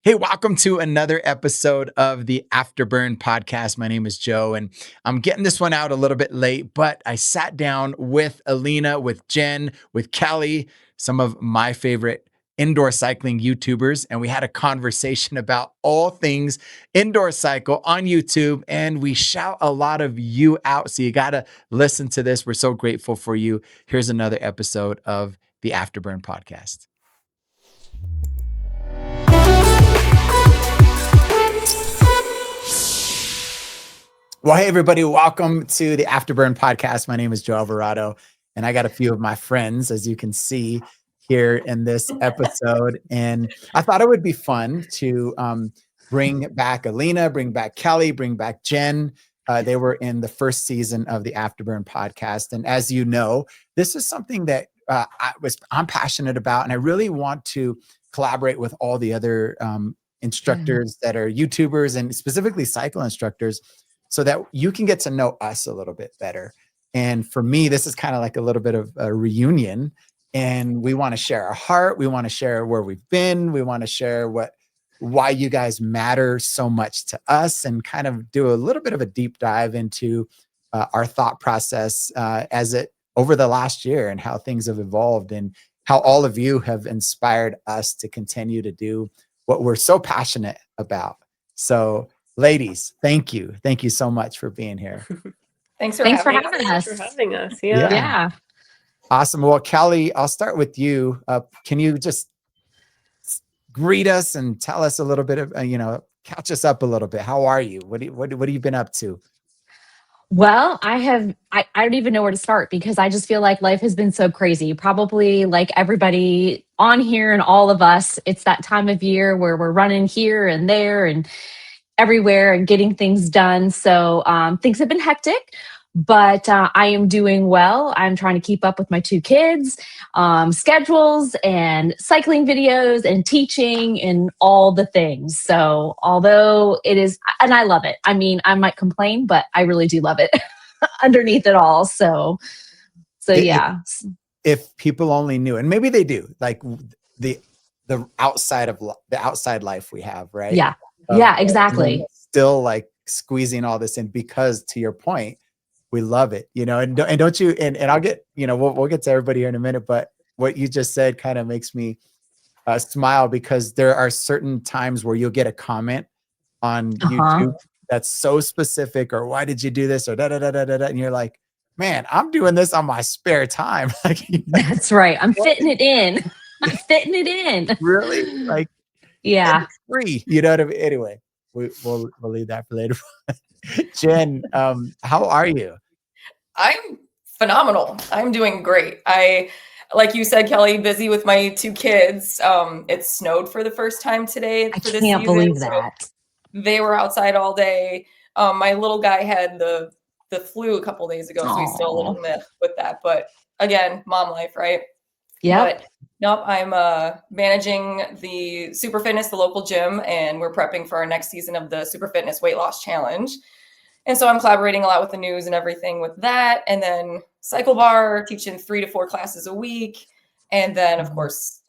Hey, welcome to another episode of the Afterburn Podcast. My name is Joe, and I'm getting this one out a little bit late, but I sat down with Alina, with Jen, with Kelly, some of my favorite indoor cycling YouTubers, and we had a conversation about all things indoor cycle on YouTube, and we shout a lot of you out. So you got to listen to this. We're so grateful for you. Here's another episode of the Afterburn Podcast. Well, hey, everybody. Welcome to the Afterburn Podcast. My name is Joe Alvarado, and I got a few of my friends, as you can see here in this episode. And I thought it would be fun to bring back Alina, bring back Kelly, bring back Jen. They were in the first season of the Afterburn Podcast. And as you know, this is something that I'm passionate about, and I really want to collaborate with all the other instructors that are YouTubers and specifically cycle instructors, so that you can get to know us a little bit better. And for me, this is kind of like a little bit of a reunion, and we want to share our heart. We want to share where we've been. We want to share why you guys matter so much to us, and kind of do a little bit of a deep dive into our thought process over the last year, and how things have evolved, and how all of you have inspired us to continue to do what we're so passionate about. So, ladies, thank you. Thank you so much for being here. Thanks for having us. Thanks for having us. Yeah. Awesome. Well, Kelly, I'll start with you. Can you just greet us and tell us a little bit of, catch us up a little bit? How are you? What have you been up to? Well, I don't even know where to start, because I just feel like life has been so crazy. Probably like everybody on here and all of us, it's that time of year where we're running here and there and everywhere and getting things done. So things have been hectic, but I am doing well. I'm trying to keep up with my two kids, schedules and cycling videos and teaching and all the things. So although it is, and I love it. I mean, I might complain, but I really do love it underneath it all. So yeah. If people only knew, and maybe they do, like the outside life we have, right? Yeah. Yeah, exactly. Still like squeezing all this in, because to your point, we love it, and don't you, and I'll get, we'll get to everybody here in a minute, but what you just said kind of makes me smile, because there are certain times where you'll get a comment on YouTube that's so specific, or why did you do this, or and you're like, man, I'm doing this on my spare time. That's right. I'm fitting it in. I'm fitting it in. Really? Like, yeah. Free. You know what I mean? Anyway, we'll leave that for later. Jen, how are you? I'm phenomenal. I'm doing great. Like you said, Kelly, busy with my two kids. It snowed for the first time today. I can't believe that. So they were outside all day. My little guy had the flu a couple days ago, so he's still a little miffed with that. But again, mom life, right? Yeah. Nope, I'm managing the Super Fitness, the local gym, and we're prepping for our next season of the Super Fitness Weight Loss Challenge. And so I'm collaborating a lot with the news and everything with that. And then Cycle Bar, teaching 3 to 4 classes a week. And then, of course,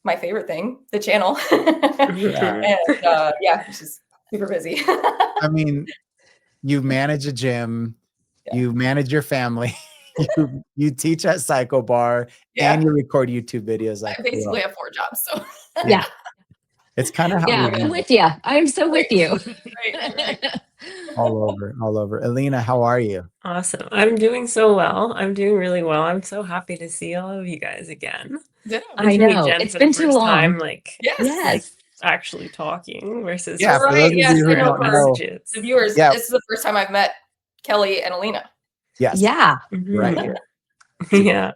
my favorite thing, the channel. It's just super busy. I mean, you manage a gym, you manage your family. You teach at Cycle Bar, and you record YouTube videos. I basically have 4 jobs, so yeah, it's kind of how I'm with you. I'm so with you. Right. all over. Alina, how are you? Awesome. I'm doing so well. I'm doing really well. I'm so happy to see all of you guys again. I know. It's been too long. Yes. Actually talking versus the viewers. Yeah. This is the first time I've met Kelly and Alina. Yes. Yeah. Right here.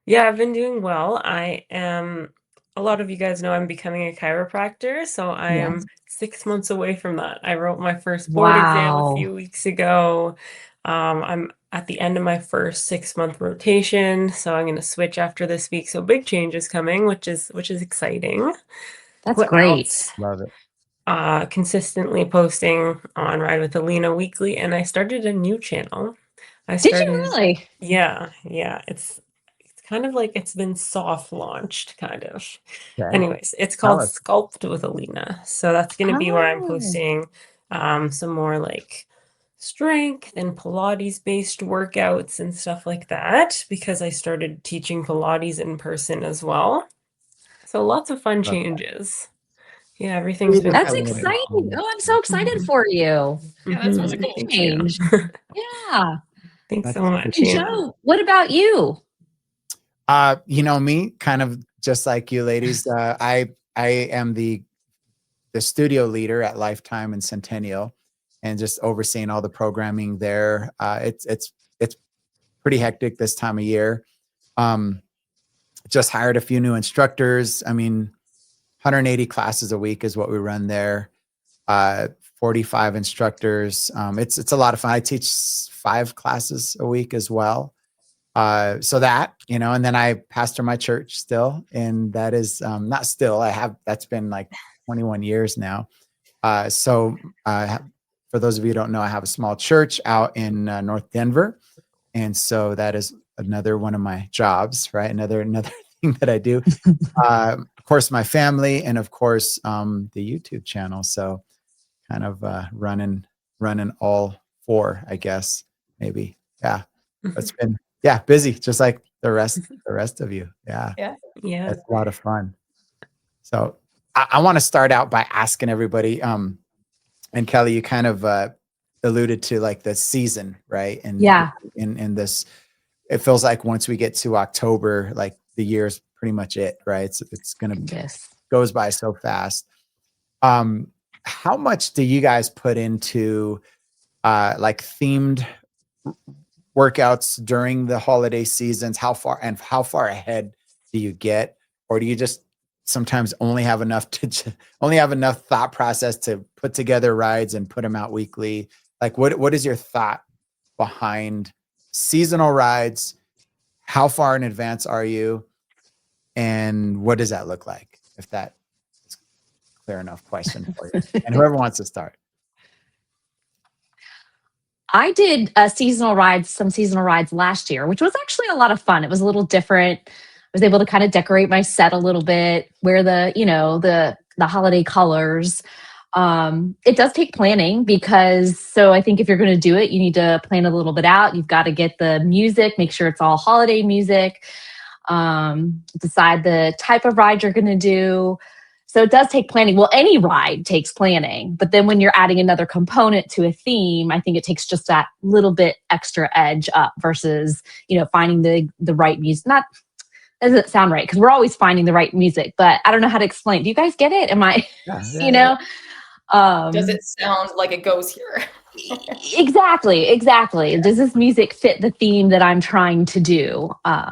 Yeah, I've been doing well. A lot of you guys know I'm becoming a chiropractor, so I am 6 months away from that. I wrote my first board exam a few weeks ago. I'm at the end of my first 6-month rotation, so I'm going to switch after this week. So big changes coming, which is exciting. That's great. Love it. Consistently posting on Ride with Alina weekly, and I started a new channel. Did you really? Yeah. It's kind of like it's been soft launched, kind of. Okay. Anyways, it's Tell called us. Sculpt with Alina. So that's going to be where I'm Oh. posting some more like strength and Pilates based workouts and stuff like that, because I started teaching Pilates in person as well. So lots of fun Love that. changes. Yeah, everything's been That's a little bit exciting. on. Oh, I'm so excited for you. Yeah, that's That's a really good cool. Thank you. change. Yeah. Thanks That's so much. And Yeah. Joe, what about you? You know me, kind of just like you ladies. I am the studio leader at Lifetime and Centennial, and just overseeing all the programming there. It's pretty hectic this time of year. Just hired a few new instructors. I mean, 180 classes a week is what we run there. 45 instructors. It's a lot of fun. I teach 5 classes a week as well. So that, you know, and then I pastor my church still, and that is not still. That's been like 21 years now. So for those of you who don't know, I have a small church out in North Denver, and so that is another one of my jobs, right? Another thing that I do. Of course, my family, and of course, the YouTube channel. So kind of running all 4, I guess, maybe. Yeah, it's been busy, just like the rest of you. Yeah, it's a lot of fun. So I want to start out by asking everybody. And Kelly, you kind of alluded to like the season, right? And in this, it feels like once we get to October, like the year's pretty much it, right? It's gonna goes by so fast. How much do you guys put into like themed workouts during the holiday seasons? How far ahead do you get, or do you just sometimes only have enough thought process to put together rides and put them out weekly? Like, what is your thought behind seasonal rides? How far in advance are you, and what does that look like? If that is a clear enough question for you, and whoever wants to start. I did some seasonal rides last year, which was actually a lot of fun. It was a little different. I was able to kind of decorate my set a little bit, wear the holiday colors. It does take planning so I think if you're going to do it, you need to plan a little bit out. You've got to get the music, make sure it's all holiday music, decide the type of ride you're going to do. So it does take planning. Well, any ride takes planning, but then when you're adding another component to a theme, I think it takes just that little bit extra edge up versus, finding the right music. Not doesn't sound right because we're always finding the right music, but I don't know how to explain. Do you guys get it? Am I, Does it sound like it goes here? Exactly. Does this music fit the theme that I'm trying to do?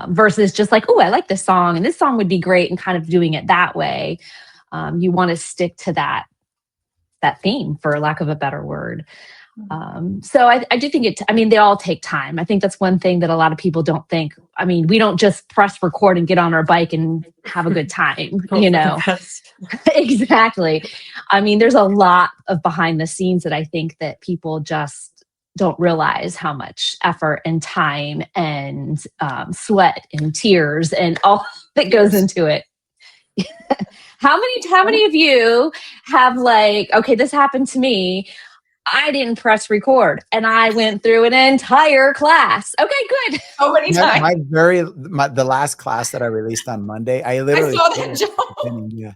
Versus just like, oh, I like this song and this song would be great, and kind of doing it that way. You want to stick to that theme, for lack of a better word. So I do think they all take time. I think that's one thing that a lot of people don't think. I mean, we don't just press record and get on our bike and have a good time, Exactly. I mean, there's a lot of behind the scenes that I think that people just don't realize how much effort and time and sweat and tears and all that goes into it. How many of you have okay, this happened to me. I didn't press record and I went through an entire class. Okay, good. How many times? The last class that I released on Monday, I literally saw that, Joe.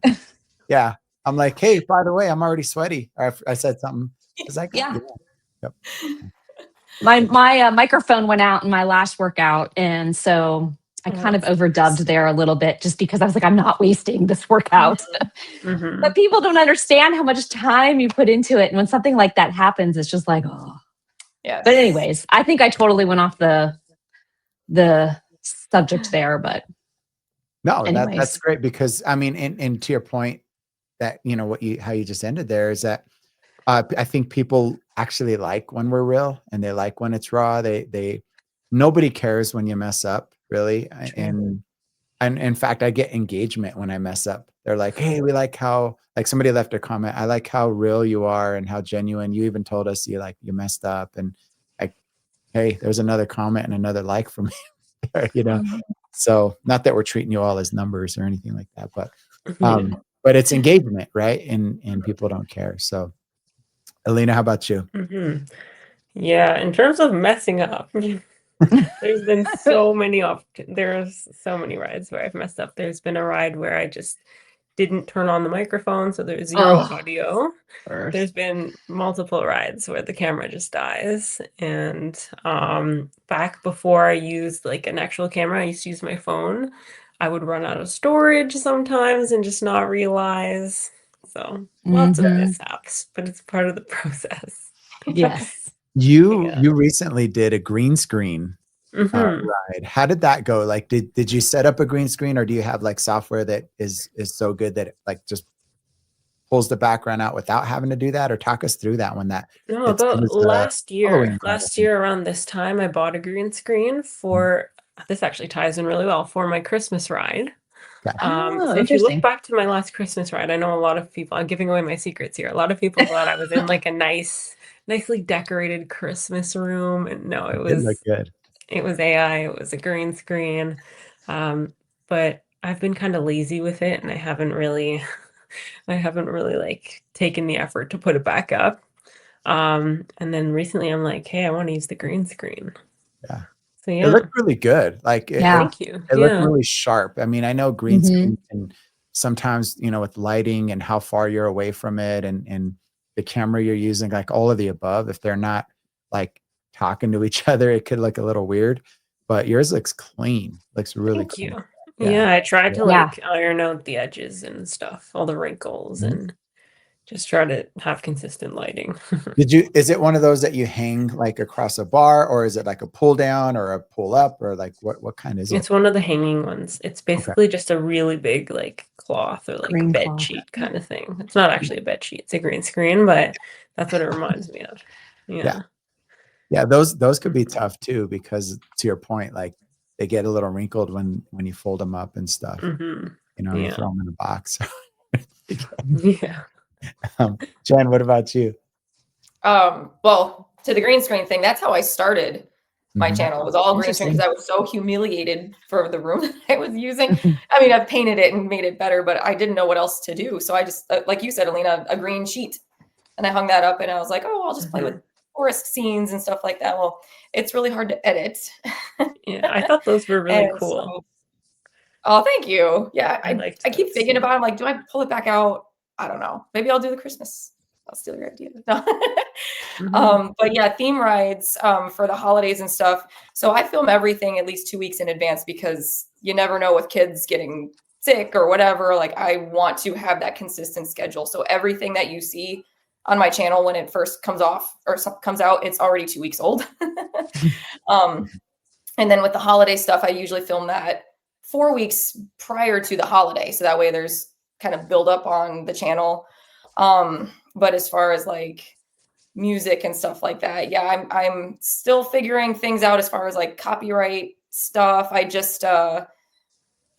Yeah. I'm like, hey, by the way, I'm already sweaty. Or I said something. It's like, yeah. Yep. My microphone went out in my last workout, and so I kind of overdubbed there a little bit just because I was like, I'm not wasting this workout. Mm-hmm. But people don't understand how much time you put into it. And when something like that happens, it's just like, oh. Yeah. But anyways, I think I totally went off the subject there, but no, that's great, because I mean, and to your point that, how you just ended there is that I think people actually like when we're real, and they like when it's raw. Nobody cares when you mess up, really. And in fact, I get engagement when I mess up. They're like, hey, we like how, like, somebody left a comment, I like how real you are and how genuine. You even told us you messed up, and like, hey, there's another comment and another like from me. So not that we're treating you all as numbers or anything like that, Yeah. but it's engagement, right? And people don't care. So Alina, how about you? Yeah, in terms of messing up, there's been there's so many rides where I've messed up. There's been a ride where I just didn't turn on the microphone, so there's zero audio. There's been multiple rides where the camera just dies. And back before I used like an actual camera, I used to use my phone. I would run out of storage sometimes and just not realize. So lots of mishaps, but it's part of the process. Yes. You recently did a green screen ride. How did that go? Like, did you set up a green screen, or do you have like software that is so good that it like just pulls the background out without having to do that? Or talk us through that one. No, about last year around this time, I bought a green screen for this. Actually ties in really well for my Christmas ride. So if you look back to my last Christmas ride, I know a lot of people, I'm giving away my secrets here. A lot of people thought I was in like a nicely decorated Christmas room, and no, it was good. It was AI. It was a green screen, but I've been kind of lazy with it, and I haven't really like taken the effort to put it back up. And then recently, I'm like, hey, I want to use the green screen. Yeah. So yeah, it looked really good. Like, thank you. It looked really sharp. I mean, I know green screen can sometimes, with lighting and how far you're away from it, and the camera you're using, like all of the above, if they're not like talking to each other, it could look a little weird, but yours looks clean. Looks really clean. Thank you. Yeah, I tried to like iron out the edges and stuff, all the wrinkles, and just try to have consistent lighting. Is it one of those that you hang like across a bar, or is it like a pull down or a pull up, or like what kind is it? It's one of the hanging ones. It's basically just a really big like cloth or like Green bed cloth. sheet kind of thing. It's not actually a bed sheet, it's a green screen, but that's what it reminds me of. Yeah, those could be tough too, because to your point, like they get a little wrinkled when you fold them up and stuff. You throw them in a box. Yeah. Jen, what about you? Well, to the green screen thing, that's how I started my channel. It was all green screen because I was so humiliated for the room that I was using. I mean, I've painted it and made it better, but I didn't know what else to do. So I just, like you said, Alina, a green sheet, and I hung that up, and I was like, oh, I'll just play with forest scenes and stuff like that. Well, it's really hard to edit. Yeah, I thought those were really cool. Oh, thank you. Yeah, I keep thinking about it. I'm like, do I pull it back out? I don't know. Maybe I'll do the Christmas. I'll steal your idea. No. But yeah, theme rides for the holidays and stuff. So I film everything at least 2 weeks in advance, because you never know with kids getting sick or whatever. Like, I want to have that consistent schedule. So everything that you see on my channel when it first comes out, it's already 2 weeks old. And then with the holiday stuff, I usually film that 4 weeks prior to the holiday. So that way there's kind of build up on the channel. But as far as like music and stuff like that, yeah, I'm still figuring things out as far as like copyright stuff. I just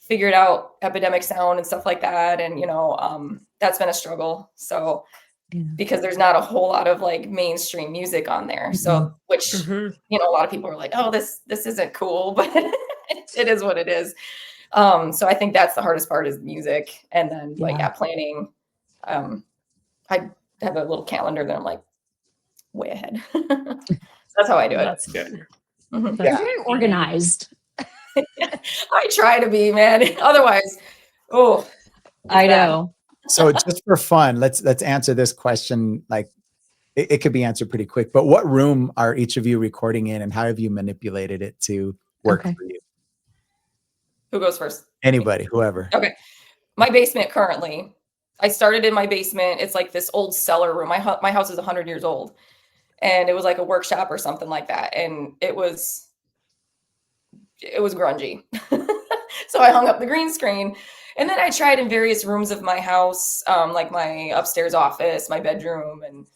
figured out epidemic sound and stuff like that. And, that's been a struggle. So because there's not a whole lot of like mainstream music on there. So, which, a lot of people are like, oh, this isn't cool, but it is what it is. So I think that's the hardest part, is music. And then planning. I have a little calendar that I'm like way ahead. That's how I do it. That's good. That's very organized. I try to be, man. Otherwise, I know. So just for fun, let's answer this question. Like, it could be answered pretty quick, but what room are each of you recording in, and how have you manipulated it to work for you? Who goes first? Anybody, whoever. Okay. My basement currently. I started in my basement. It's like this old cellar room. My house is 100 years old, and it was like a workshop or something like that. And it was grungy. So I hung up the green screen, and then I tried in various rooms of my house, like my upstairs office, my bedroom, and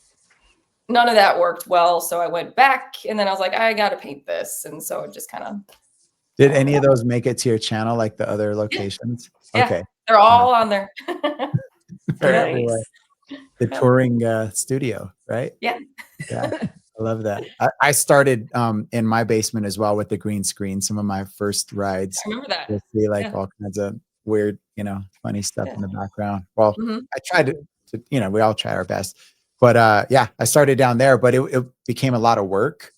none of that worked well. So I went back, and then I was like, I got to paint this. And so it just kind of. Did any of those make it to your channel, like the other locations? Yeah. Okay. They're all on there. Nice. The touring studio, right? Yeah. I love that. I started in my basement as well with the green screen. Some of my first rides, I remember that. you'll see like Yeah. all kinds of weird, funny stuff Yeah. in the background. Well, Mhm. I tried to, we all try our best. But yeah, I started down there, but it became a lot of work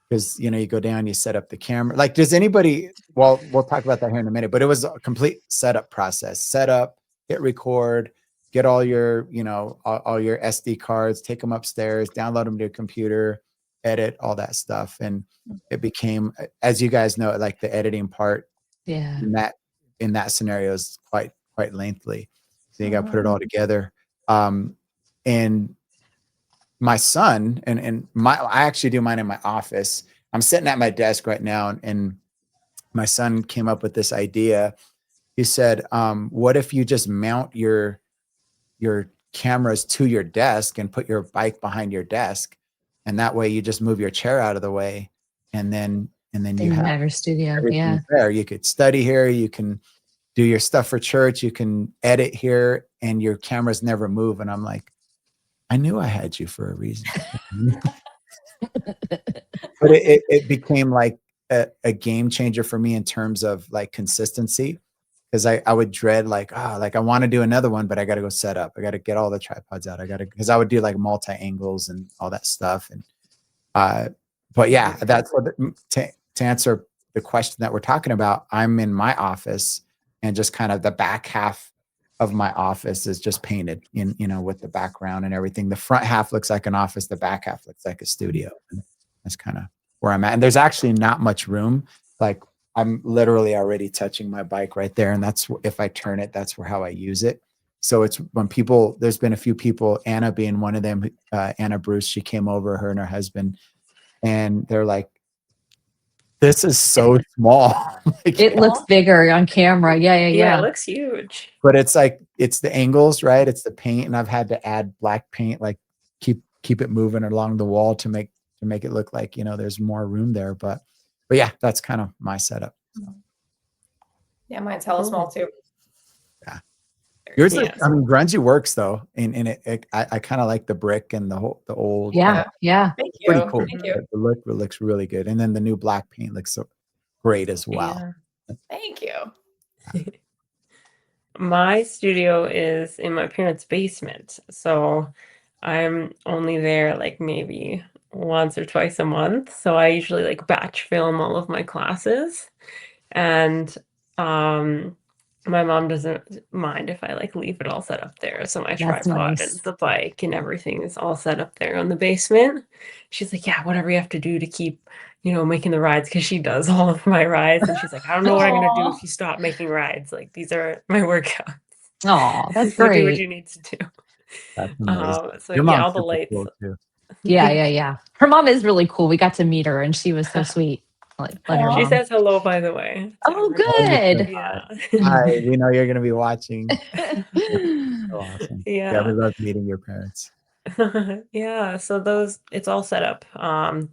because you go down, you set up the camera. Like, does anybody? Well, we'll talk about that here in a minute. But it was a complete setup process. Set up, hit record, get all your, all your SD cards, take them upstairs, download them to your computer, edit all that stuff, and it became, as you guys know, like the editing part Yeah. in that scenario is quite lengthy. So you got to put it all together. And my son and I actually do mine in my office. I'm sitting at my desk right now, and my son came up with this idea. He said, what if you just mount your cameras to your desk and put your bike behind your desk, and that way you just move your chair out of the way, and then you have your studio. everything Yeah. there. You could study here, you can do your stuff for church, you can edit here, and your cameras never move. And I'm like, I knew I had you for a reason. But it became like a game changer for me in terms of like consistency, because I would dread like I want to do another one, but I got to go set up. I got to get all the tripods out. Because I would do like multi angles and all that stuff. And but yeah, that's what to answer the question that we're talking about. I'm in my office, and just kind of the back half of my office is just painted in, with the background and everything. The front half looks like an office. The back half looks like a studio. And that's kind of where I'm at. And there's actually not much room. Like, I'm literally already touching my bike right there. And that's, if I turn it, that's how I use it. So it's when there's been a few people, Anna being one of them, Anna Bruce, she came over, her and her husband, and they're like, this is so small. Like, It looks bigger on camera. Yeah. It looks huge. but it's like, it's the angles, right? It's the paint. And I've had to add black paint, like keep it moving along the wall to make it look like, there's more room there. But yeah, that's kind of my setup. Yeah, mine's hella small too. Yeah. Yours, Yeah. I mean, grungy works though. And I kind of like the brick and the old. Yeah. Thank you. Pretty cool. Thank you. The look looks really good. And then the new black paint looks so great as well. Yeah. Thank you. My studio is in my parents' basement, so I'm only there like maybe once or twice a month. So I usually like batch film all of my classes, and my mom doesn't mind if I like leave it all set up there. So my That's tripod nice. and the bike and everything is all set up there in the basement. She's like, yeah, whatever you have to do to keep, making the rides, because she does all of my rides. And she's like, I don't know what I'm gonna do if you stop making rides. Like, these are my workouts. Oh, that's So do what great. you need to do. That's amazing. So Your yeah, mom's all the super lights. cool too. Yeah. Her mom is really cool. We got to meet her, and she was so sweet. Like, let her Aw. She mom. says hello, by the way. to Oh, everybody. good. Yeah. Hi, we know you're going to be watching. So awesome. Yeah, we Yeah. love meeting your parents. Yeah. So it's all set up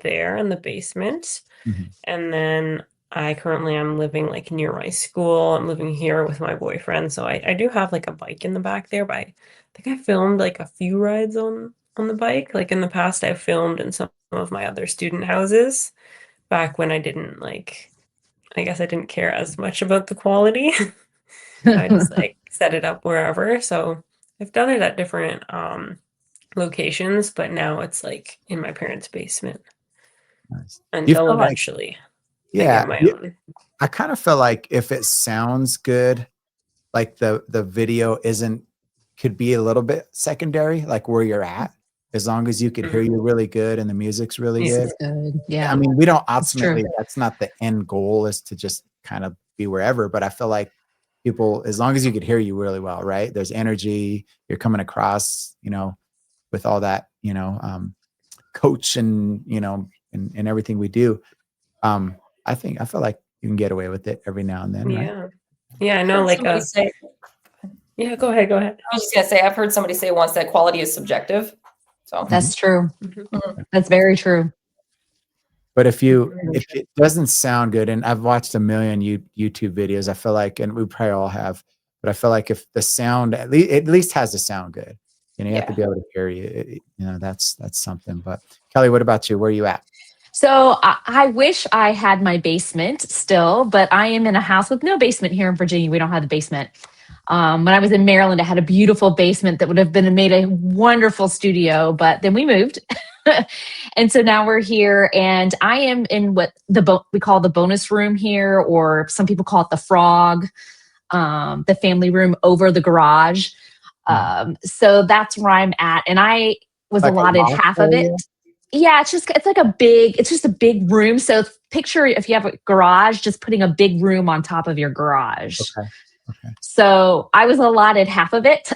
there in the basement. Mhm. And then I currently am living like near my school. I'm living here with my boyfriend. So I do have like a bike in the back there, but I think I filmed like a few rides on the bike. Like in the past, I've filmed in some of my other student houses back when I didn't I guess I didn't care as much about the quality. I just like set it up wherever. So I've done it at different locations, but now it's like in my parents' basement Nice. until feel like- eventually I Yeah, get my own. I kind of feel like if it sounds good, like the video could be a little bit secondary, like where you're at, as long as you could hear you really good and the music's really Yeah. good. Good. Yeah. I mean, we don't That's true. ultimately, that's not the end goal, is to just kind of be wherever, but I feel like people, as long as you could hear you really well, right? There's energy, you're coming across, with all that, coach and, and everything we do. I feel like you can get away with it every now and then, right? Yeah. Yeah, I know, like Somebody say, yeah, go ahead. I was just gonna say, I've heard somebody say once that quality is subjective. So That's true. Mhm. That's very true. But if it doesn't sound good, and I've watched a million YouTube videos, I feel like, and we probably all have, but I feel like if the sound at least has to sound good. You have to be able to hear you. That's something. But Kelly, what about you? Where are you at? So I wish I had my basement still, but I am in a house with no basement here in Virginia. We don't have the basement. When I was in Maryland, I had a beautiful basement that would have been made a wonderful studio, but then we moved. And so now we're here, and I am in what we call the bonus room here, or some people call it the frog, the family room over the garage. So that's where I'm at. And I was Like allotted half of it. Yeah, it's just a big room. So picture if you have a garage, just putting a big room on top of your garage. Okay. So I was allotted half of it.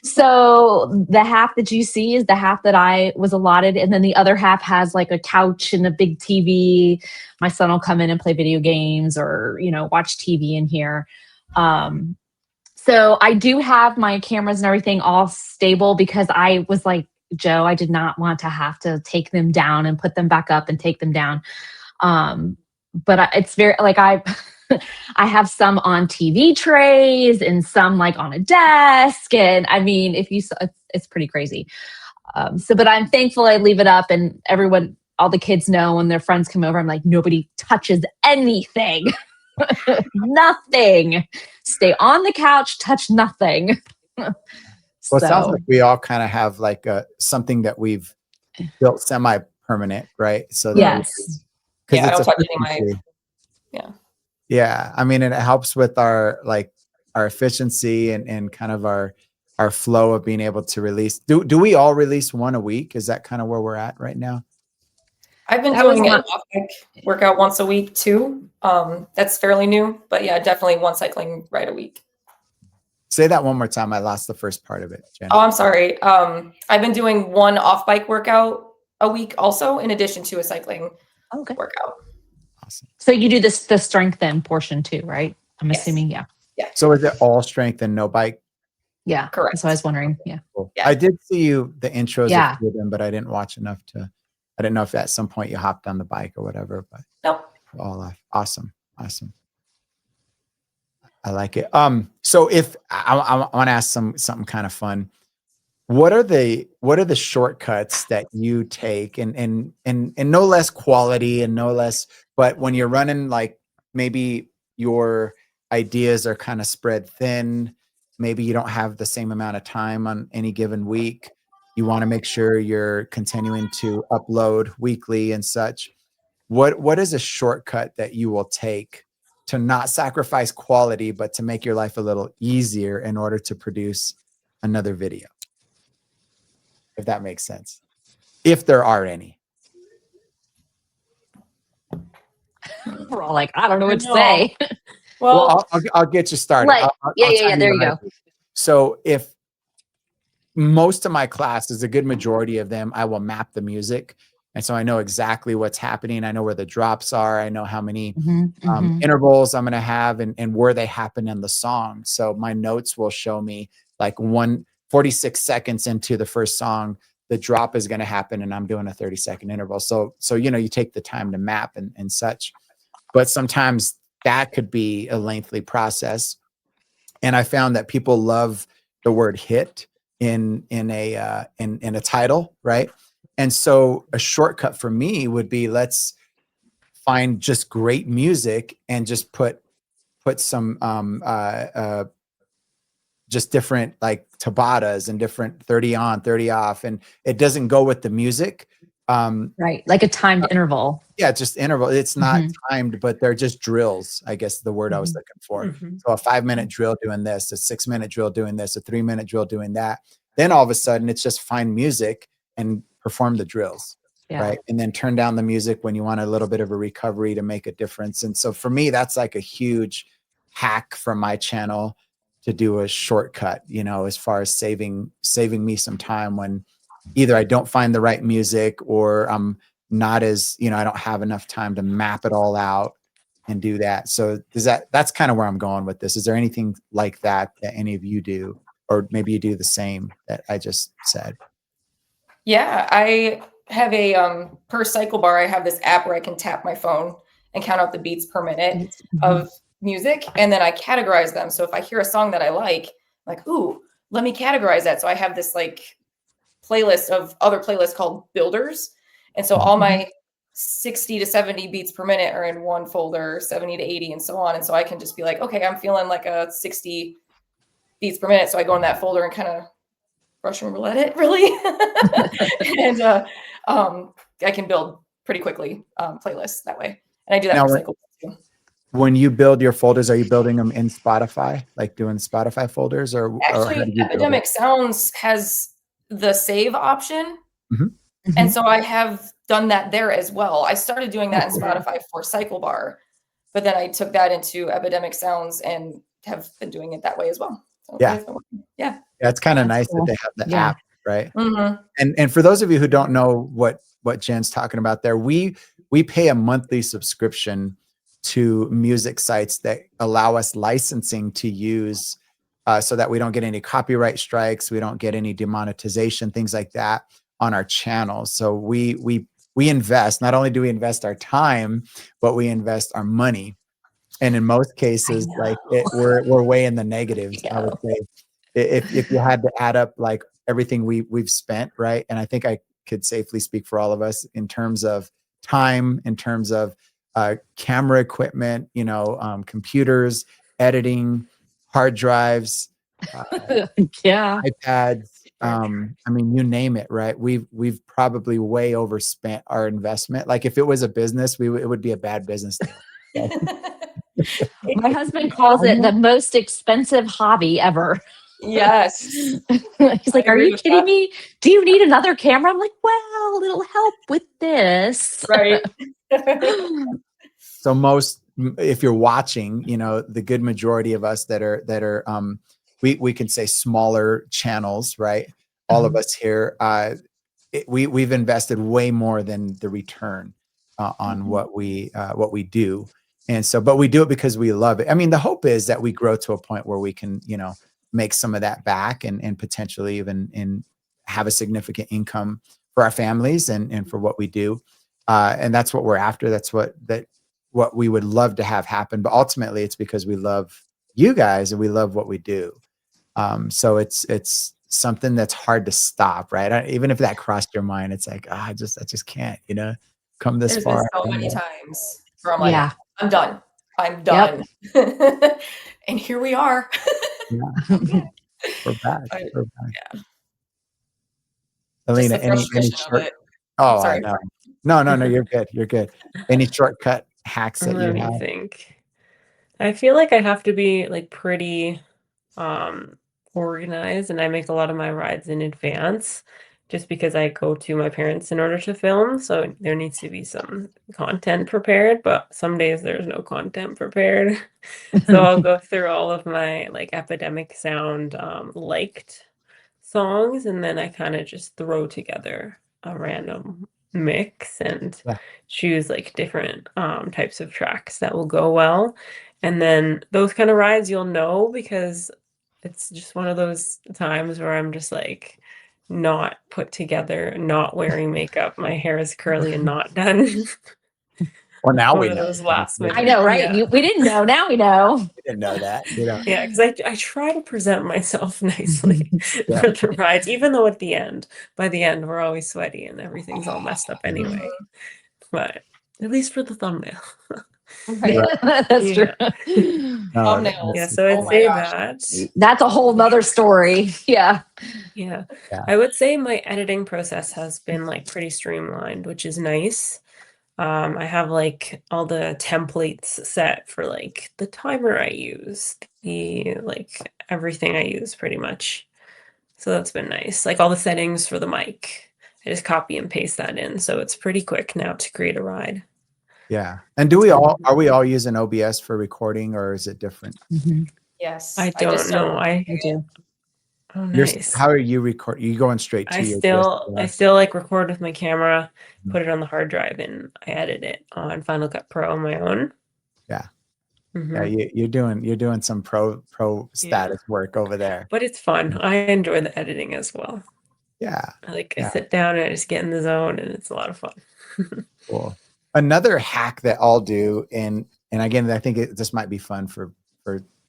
So the half that you see is the half that I was allotted. And then the other half has like a couch and a big TV. My son will come in and play video games or, watch TV in here. So I do have my cameras and everything all stable because I was like, Joe, I did not want to have to take them down and put them back up and take them down. But it's very like I have some on TV trays and some like on a desk. And I mean, it's pretty crazy. But I'm thankful I leave it up, and all the kids know when their friends come over, I'm like, nobody touches anything. Nothing. Stay on the couch, touch nothing. Well, it sounds like we all kind of have like something that we've built semi-permanent, right? So yes, I don't touch any of my. Yeah. I mean, and it helps with our efficiency and kind of our flow of being able to release. Do we all release one a week? Is that kind of where we're at right now? I've been doing an off-bike workout once a week too. That's fairly new, but yeah, definitely one cycling ride a week. Say that one more time. I lost the first part of it, Jen. Oh, I'm sorry. I've been doing one off-bike workout a week also, in addition to a cycling workout. Awesome. So you do the strengthen portion too, right? I'm assuming, yeah. So is it all strength and no bike? Yeah, correct. So I was wondering, yeah. Cool. I did see the intros of them, but I didn't watch enough I didn't know if at some point you hopped on the bike or whatever, but no. All awesome. I like it. So if I want to ask something kind of fun, what are the shortcuts that you take and no less quality and no less, but when you're running, like maybe your ideas are kind of spread thin, maybe you don't have the same amount of time on any given week. You want to make sure you're continuing to upload weekly and such. What is a shortcut that you will take to not sacrifice quality, but to make your life a little easier in order to produce another video? If that makes sense. If there are any. We're all like, I don't know what to say. Well, I'll get you started. Yeah, there you go. So if most of my classes, a good majority of them, I will map the music. And so I know exactly what's happening. I know where the drops are. I know how many intervals I'm going to have and where they happen in the song. So my notes will show me like 46 seconds into the first song, the drop is going to happen and I'm doing a 30-second interval. So you take the time to map and such. But sometimes that could be a lengthy process. And I found that people love the word hit in a title, right? And so a shortcut for me would be, let's find just great music and just put some just different like tabatas and different 30 on, 30 off, and it doesn't go with the music. Right, like a timed interval. Yeah, just interval. It's not timed, but they're just drills, I guess the word I was looking for. So a 5-minute drill doing this, a 6-minute drill doing this, a 3-minute drill doing that. Then all of a sudden it's just find music and perform the drills, right? And then turn down the music when you want a little bit of a recovery to make a difference. And so for me, that's like a huge hack from my channel to do a shortcut, as far as saving me some time when either I don't find the right music or I'm not as, I don't have enough time to map it all out and do that. So that's kind of where I'm going with this. Is there anything like that any of you do, or maybe you do the same that I just said? Yeah, I have a per cycle bar. I have this app where I can tap my phone and count out the beats per minute of music, and then I categorize them. So if I hear a song that I like, ooh, let me categorize that. So I have this like playlist of other playlists called builders. And so all my 60 to 70 beats per minute are in one folder, 70 to 80 and so on. And so I can just be like, okay, I'm feeling like a 60 beats per minute. So I go in that folder and kind of Russian roulette it really. And I can build pretty quickly playlists that way. And I do that Now, for cycles too. When you build your folders, are you building them in Spotify, like doing Spotify folders, or how Actually, do you build Epidemic it? Sounds has the save option. Mhm. And so I have done that there as well. I started doing that in cool. Spotify for Cycle Bar, but then I took that into Epidemic Sounds and have been doing it that way as well. So Yeah. Yeah. Yeah, it's kind of That's nice cool. that they have the Yeah. app, right? Mhm. And for those of you who don't know what Jen's talking about there, we pay a monthly subscription to music sites that allow us licensing to use so that we don't get any copyright strikes, we don't get any demonetization, things like that on our channels. So we invest, not only do we invest our time, but we invest our money. And in most cases, like we're way in the negatives, I would say. If you had to add up like everything we've spent, right? And I think I could safely speak for all of us in terms of time, in terms of camera equipment, computers, editing, hard drives, Yeah. iPads. I mean, you name it, right? We've probably way overspent our investment. Like if it was a business, it would be a bad business deal. My husband calls it the most expensive hobby ever. Yes. He's like, I are agree you with kidding that. me? Do you need another camera? I'm like, well, it'll help with this. Right. So if you're watching, the good majority of us that are we can say smaller channels, right? All of us here, we've invested way more than the return on what we do. And so, but we do it because we love it. I mean, the hope is that we grow to a point where we can, make some of that back and potentially even have a significant income for our families and for what we do. And that's what we're after. That's what we would love to have happen. But ultimately it's because we love you guys and we love what we do. So it's something that's hard to stop, right? Even if that crossed your mind, it's like, I just can't, come this There's far. been so many times where I'm like, Yeah. I'm done. I'm done. And here we are. Yeah. We're back. We're back. Yeah. Alina, Just the any frustration short? of it. Oh, Sorry. I know. No, you're good. You're good. Any shortcut hacks that you Let me have? think. I feel like I have to be like pretty organized, and I make a lot of my rides in advance just because I go to my parents in order to film. So there needs to be some content prepared, but some days there's no content prepared. So I'll go through all of my like Epidemic Sound liked songs, and then I kind of just throw together a random mix and Yeah. choose like different types of tracks that will go well. And then those kind of rides you'll know because it's just one of those times where I'm just like not put together, not wearing makeup, my hair is curly and not done. Well, now One we of know. those last minute. I know, right? Yeah. We didn't know. Now we know. We didn't know that. Yeah, because I try to present myself nicely Yeah. for the rides, even though by the end, we're always sweaty and everything's all messed up anyway. But at least for the thumbnail. Right. That's true. Thumbnails. Yeah, so Oh I'd my say gosh. that. That's a whole nother story. Yeah. Yeah. Yeah. I would say my editing process has been like pretty streamlined, which is nice. I have like all the templates set for like the timer I use, like everything I use pretty much. So that's been nice. Like all the settings for the mic, I just copy and paste that in. So it's pretty quick now to create a ride. Yeah. And are we all using OBS for recording, or is it different? Yes. I just don't know. started I do. Oh, nice. How are you record? You going straight to I your still like record with my camera, put it on the hard drive, and I edit it on Final Cut Pro on my own. Yeah. Mhm. Yeah, you're doing some pro status work over there. But it's fun. I enjoy the editing as well. Yeah. I sit down and I just get in the zone, and it's a lot of fun. Cool. Another hack that I'll do, and again, I think this might be fun for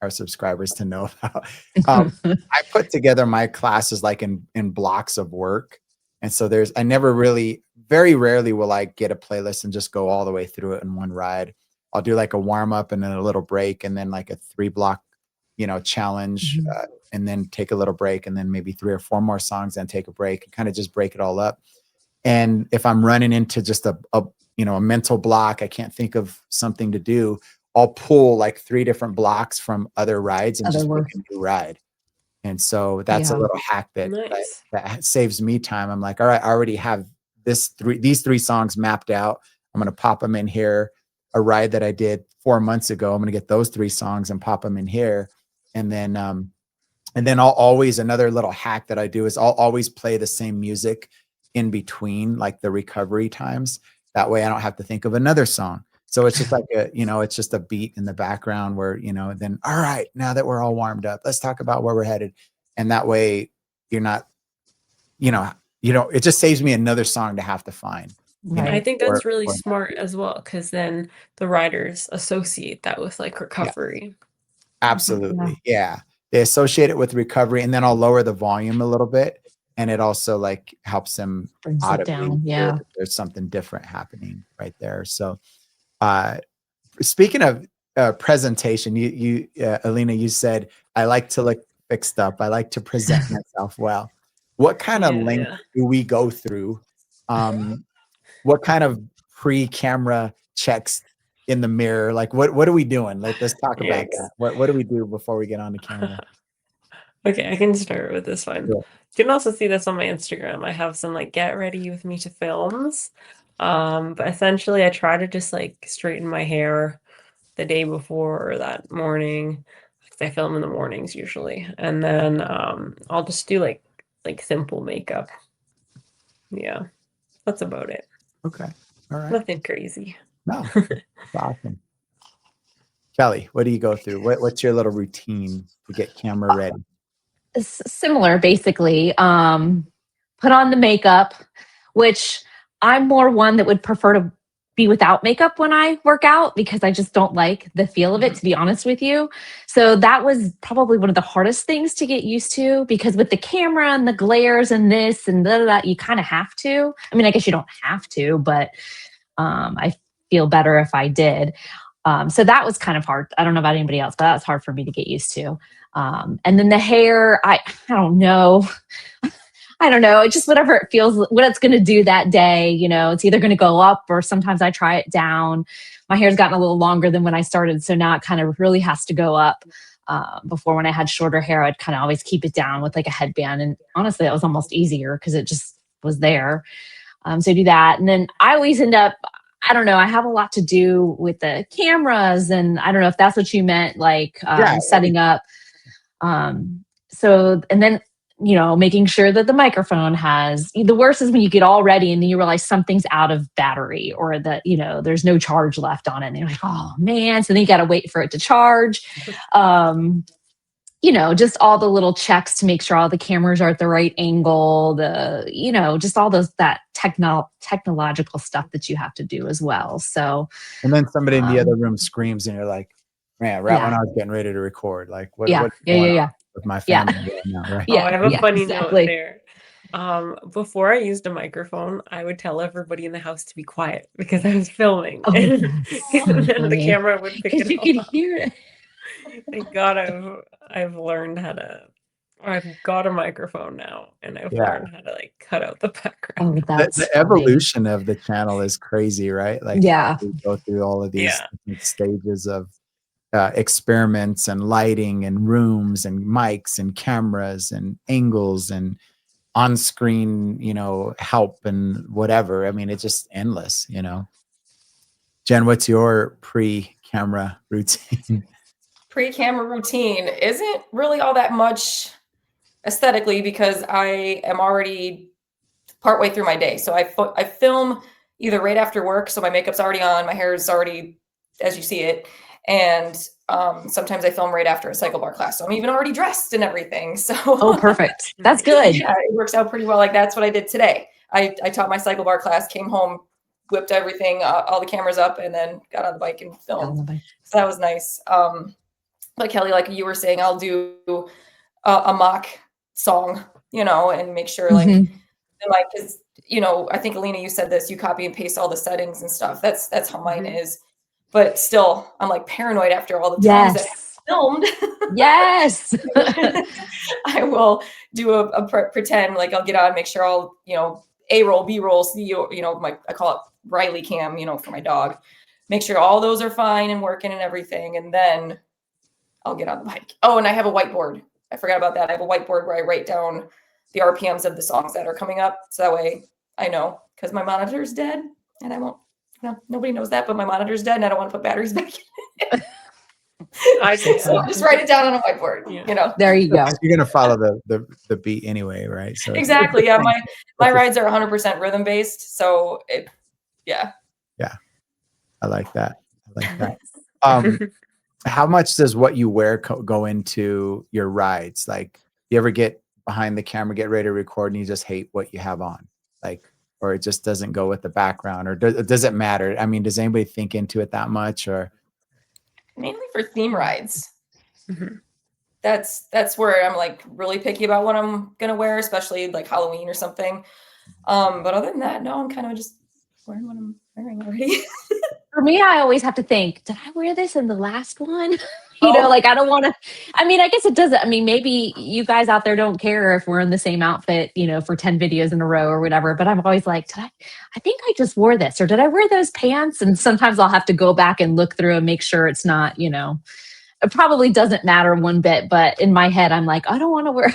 our subscribers to know about. I put together my classes like in blocks of work. And so very rarely will I get a playlist and just go all the way through it in one ride. I'll do like a warm up and then a little break and then like a 3-block, challenge, and then take a little break and then maybe 3 or 4 more songs and take a break and kind of just break it all up. And if I'm running into just a mental block, I can't think of something to do, I'll pull like 3 different blocks from other rides and just make a new ride. And so that's a little hack that saves me time. I'm like, all right, I already have these 3 songs mapped out. I'm going to pop them in here. A ride that I did 4 months ago, I'm going to get those 3 songs and pop them in here. And then I'll always, another little hack that I do is I'll always play the same music in between like the recovery times. That way I don't have to think of another song. So it's just like it's just a beat in the background where, then, all right, now that we're all warmed up, let's talk about where we're headed. And that way you're not, it just saves me another song to have to find. Right. I think that's really smart as well, because then the riders associate that with like recovery. Absolutely. Yeah. They associate it with recovery, and then I'll lower the volume a little bit. And it also like helps them Brings it down. Yeah. There's something different happening right there. So speaking of presentation, you Alina, you said, I like to look fixed up. I like to present myself well. What kind of length do we go through? What kind of pre-camera checks in the mirror? Like what are we doing? Let's talk about that. What do we do before we get on the camera? Okay, I can start with this one. Cool. You can also see this on my Instagram. I have some like get ready with me to films. But essentially I try to just like straighten my hair the day before or that morning, because I film in the mornings usually. And then I'll just do like simple makeup. Yeah. That's about it. Okay. All right. Nothing crazy. No. That's awesome. Kelly, what do you go through? What's your little routine to get camera ready? Similar, basically. Put on the makeup, which I'm more one that would prefer to be without makeup when I work out, because I just don't like the feel of it, to be honest with you. So that was probably one of the hardest things to get used to, because with the camera and the glares and this and that, you kind of have to. I mean, I guess you don't have to, but I feel better if I did. So that was kind of hard. I don't know about anybody else, but that was hard for me to get used to. And then the hair, I don't know. I don't know. It's just whatever it feels, what it's going to do that day. It's either going to go up, or sometimes I try it down. My hair's gotten a little longer than when I started, so now it kind of really has to go up. Before, when I had shorter hair, I'd kind of always keep it down with like a headband. And honestly, that was almost easier because it just was there. So I do that. And then I always end up, I don't know, I have a lot to do with the cameras, and I don't know if that's what you meant, like setting up. So, and then, making sure that the microphone has, the worst is when you get all ready and then you realize something's out of battery, or that, there's no charge left on it. And you're like, oh man. So then you got to wait for it to charge. Just all the little checks to make sure all the cameras are at the right angle, just all that technological stuff that you have to do as well. So, and then somebody in the other room screams and you're like, man, when I was getting ready to record, like what's going on with my family right now, right? Yeah, I have a funny note there. Before I used a microphone, I would tell everybody in the house to be quiet because I was filming. And then the camera would pick it up. You could hear it. Thank God I've learned how to, or I've got a microphone now, and I've learned how to like cut out the background. The evolution of the channel is crazy, right? Like we go through all of these different stages of experiments and lighting and rooms and mics and cameras and angles and on-screen, help and whatever. I mean, it's just endless, Jen, what's your pre-camera routine? Pre-camera routine isn't really all that much aesthetically, because I am already partway through my day. So I film either right after work, so my makeup's already on, my hair is already as you see it, and sometimes I film right after a cycle bar class, so I'm even already dressed and everything. So perfect. That's good. Yeah, it works out pretty well. Like that's what I did today. I taught my cycle bar class, came home, whipped everything, all the cameras up, and then got on the bike and filmed. So that was nice. But Kelly, like you were saying, I'll do a mock song, and make sure because I think Alina, you said this, you copy and paste all the settings and stuff. That's how mine is. But still, I'm like paranoid after all the times that I filmed. Yes. I will do a pretend, like I'll get on, make sure I'll, A-roll, B-roll, C, I call it Riley cam, for my dog. Make sure all those are fine and working and everything. And then I'll get on the bike. Oh, and I have a whiteboard. I forgot about that. I have a whiteboard where I write down the RPMs of the songs that are coming up. So that way I know, because my monitor's dead and I won't, nobody knows that, but my monitor's dead and I don't want to put batteries back in. I so just write it down on a whiteboard, There you go. You're going to follow the beat anyway, right? So exactly. Yeah. My rides are 100% rhythm based. So yeah. I like that. How much does what you wear go into your rides? Like, you ever get behind the camera, get ready to record, and you just hate what you have on, or it just doesn't go with the background, or does it matter? I mean, does anybody think into it that much, or? Mainly for theme rides. Mm-hmm. That's where I'm like really picky about what I'm gonna wear, especially like Halloween or something. But other than that, no, I'm kind of just wearing what I'm wearing already. For me, I always have to think, did I wear this in the last one? I don't want to, I guess it doesn't. Maybe you guys out there don't care if we're in the same outfit, for 10 videos in a row or whatever, but I'm always like, I think I just wore this, or did I wear those pants? And sometimes I'll have to go back and look through and make sure it's not, it probably doesn't matter one bit, but in my head, I'm like, I don't want to wear,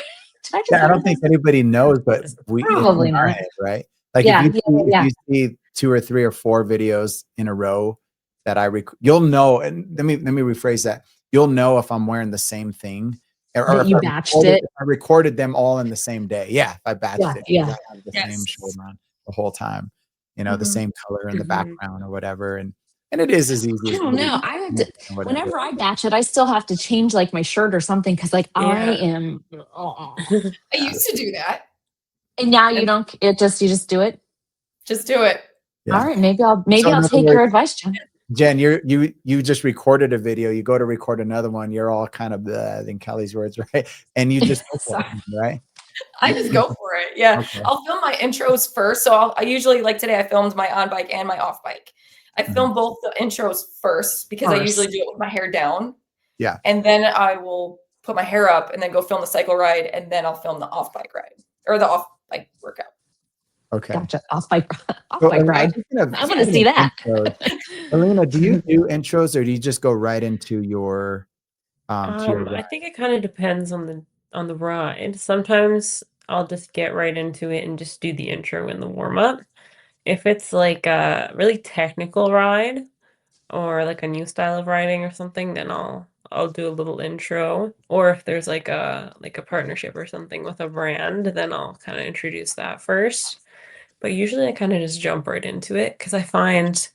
I don't think anybody knows, but we probably in our head, right? Like if you see 2 or 3 or 4 videos in a row that you'll know, and let me rephrase that. You'll know if I'm wearing the same thing, or if you batched it. If I recorded them all in the same day. Yeah, if I batched it. Yeah. I have the same shirt on the whole time, the same color in the background or whatever. And it is as easy. I don't know. I have to, whenever I batch it, I still have to change like my shirt or something, because I am. I used to do that. And now you don't. You just do it. Just do it. Yeah. All right. Maybe I'll take your advice, Jen. Jen, you just recorded a video. You go to record another one. You're all kind of in Kelly's words, right? And you just go for it, right? I just go for it. Yeah. Okay. I'll film my intros first. So I usually, like today, I filmed my on bike and my off bike. I film both the intros first because I usually do it with my hair down. Yeah. And then I will put my hair up and then go film the cycle ride, and then I'll film the off bike ride or the off bike workout. Okay. Gotcha. Off bike ride. I want to see that. Alina, do you do intros, or do you just go right into your I think it kind of depends on the ride. Sometimes I'll just get right into it and just do the intro and the warm up. If it's like a really technical ride or like a new style of riding or something, then I'll do a little intro. Or if there's like a partnership or something with a brand, then I'll kind of introduce that first. But usually I kind of just jump right into it, because I find,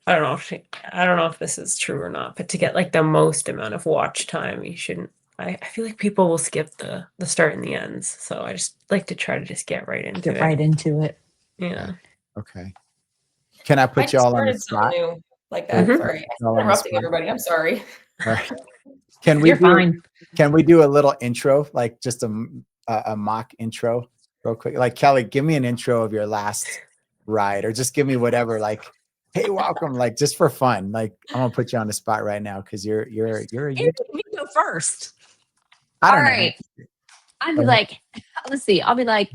I don't know if this is true or not, but to get like the most amount of watch time, you shouldn't. I feel like people will skip the start and the ends. So I just like to try to just get right into it. Yeah. Okay. Can I put y'all on the spot? New like that. Sorry. I'm interrupting everybody. I'm sorry. All right. You're fine. Can we do a little intro, like just a mock intro real quick? Like, Kelly, give me an intro of your last ride, or just give me whatever, like, hey, welcome, like just for fun. Like, I'm gonna put you on the spot right now because you're you go first. I don't know. Right. I'd be like, let's see. I'll be like,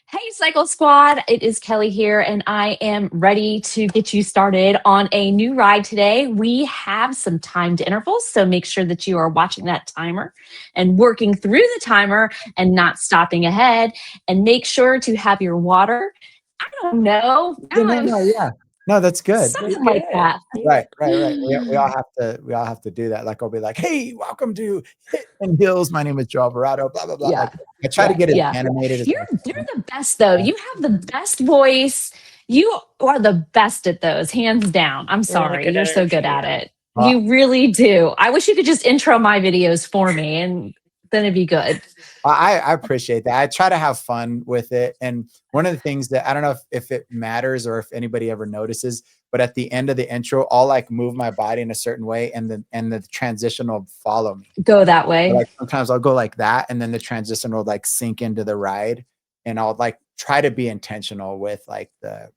hey, Cycle Squad, it is Kelly here, and I am ready to get you started on a new ride today. We have some timed intervals, so make sure that you are watching that timer and working through the timer and not stopping ahead. And make sure to have your water. I don't know. Yeah. No, that's good. Something like that. Right. We all have to do that. Like, I'll be like, hey, welcome to Hit and Hills. My name is Joe Alvarado, blah, blah, blah. Yeah. Like, I try to get it animated. You're the best, though. You have the best voice. You are the best at those, hands down. I'm sorry. You're so good at it. You really do. I wish you could just intro my videos for me. And then it'd be good. I appreciate that. I try to have fun with it. And one of the things that I don't know if it matters or if anybody ever notices, but at the end of the intro, I'll like move my body in a certain way and the transition will follow me. Go that way. Like sometimes I'll go like that and then the transition will like sink into the ride, and I'll like try to be intentional with like the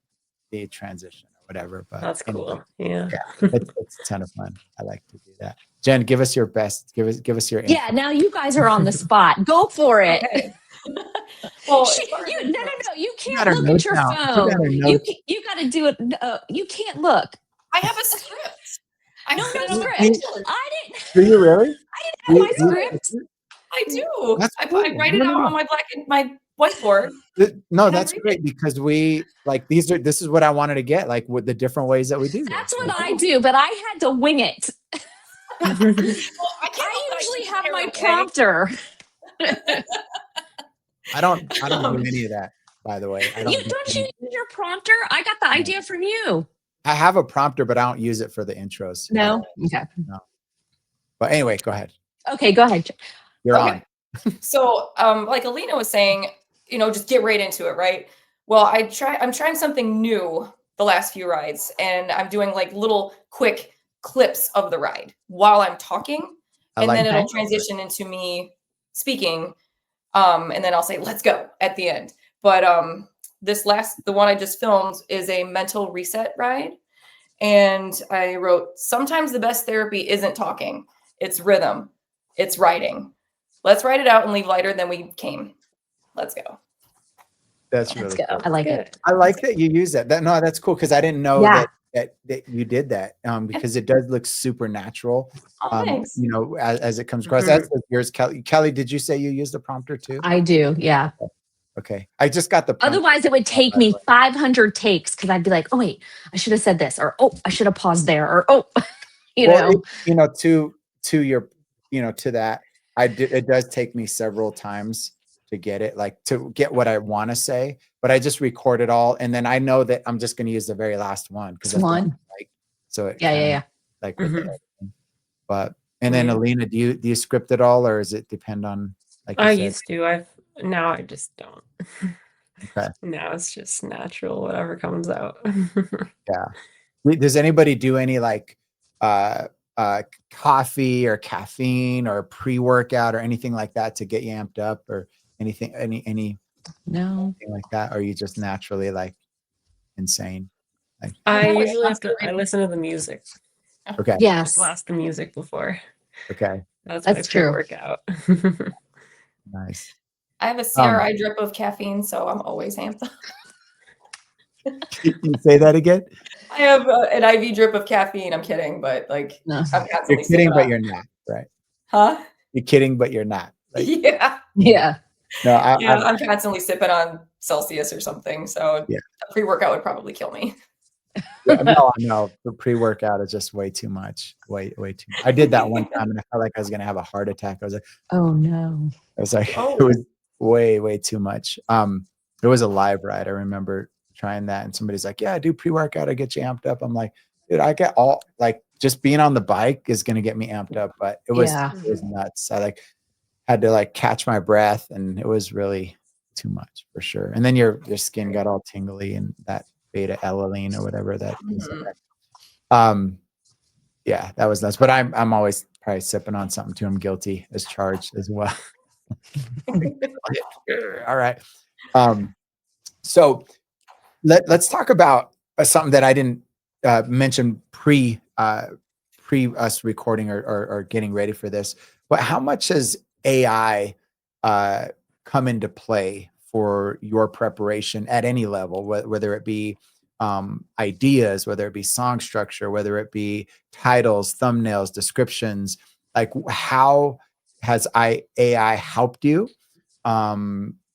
transition or whatever. But that's cool. Yeah. It's a ton of fun. I like to do that. Jen, give us your best. Give us your Yeah, now you guys are on the spot. Go for it. Okay. Well, no. You can't look at your phone. You got to do it. You can't look. I have a script. I No have a script. I didn't. Do you really? I didn't have my script. I do. That's I cool. write it out on my whiteboard. No, that's great because we like this is what I wanted to get, like with the different ways that we do. That's what I do, but I had to wing it. Well, I usually have my prompter. I don't do any of that, by the way. Don't you use your prompter? I got the idea from you. I have a prompter, but I don't use it for the intros. No? Okay. No. But anyway, go ahead. Okay, go ahead. You're on. So, like Alina was saying, just get right into it, right? Well, I'm trying something new the last few rides, and I'm doing like little quick clips of the ride while I'm talking, and then it'll transition into me speaking, and then I'll say, let's go at the end. But the one I just filmed is a mental reset ride. And I wrote, sometimes the best therapy isn't talking, it's rhythm, it's writing. Let's write it out and leave lighter than we came. Let's go. That's really cool. I like it. I like that you use that. That's cool because I didn't know that you did that because it does look super natural. Thanks. As it comes across. That's yours, Kelly. Kelly, did you say you used the prompter too? I do, yeah. Okay. I just got the prompter. Otherwise, it would take me 500 takes because I'd be like, oh, wait, I should have said this, or oh, I should have paused there, or oh, to your, to that, it does take me several times to get it, like to get what I want to say, but I just record it all. And then I know that I'm just going to use the very last one. Yeah. Like, but, and then Alina, do you script it all or does it depend on, like I used to, now I just don't. Okay. Now it's just natural, whatever comes out. Yeah. Does anybody do any like, coffee or caffeine or pre-workout or anything like that to get you amped up or anything, no, like that? Or are you just naturally like insane? Like, I usually I listen to the music. Okay. Yes. Blast the music before. Okay. That's true. Workout. Nice. I have a CRI drip of caffeine, so I'm always amped up. Can you say that again? I have an IV drip of caffeine. I'm kidding, but like, no. I'm constantly You're kidding, but you're not, right? Huh? You're kidding, but you're not. Like, Yeah. No, I'm constantly sipping on Celsius or something. So a pre-workout would probably kill me. No. The pre-workout is just way too much. Way too much. I did that one time and I felt like I was going to have a heart attack. I was like, oh no. I was like, it was way too much. It was a live ride. I remember trying that and somebody's like, yeah, I do pre-workout. I get you amped up. I'm like, dude, I get all like just being on the bike is going to get me amped up, but it was nuts. I like had to like catch my breath and it was really too much for sure. And then your skin got all tingly and that beta alanine or whatever that is. Yeah, that was nuts. But I'm always probably sipping on something too. I'm guilty as charged as well. All right. So let's talk about something that I didn't mention pre us recording or getting ready for this. But how much has AI come into play for your preparation at any level, whether it be ideas, whether it be song structure, whether it be titles, thumbnails, descriptions? Like, how has AI helped you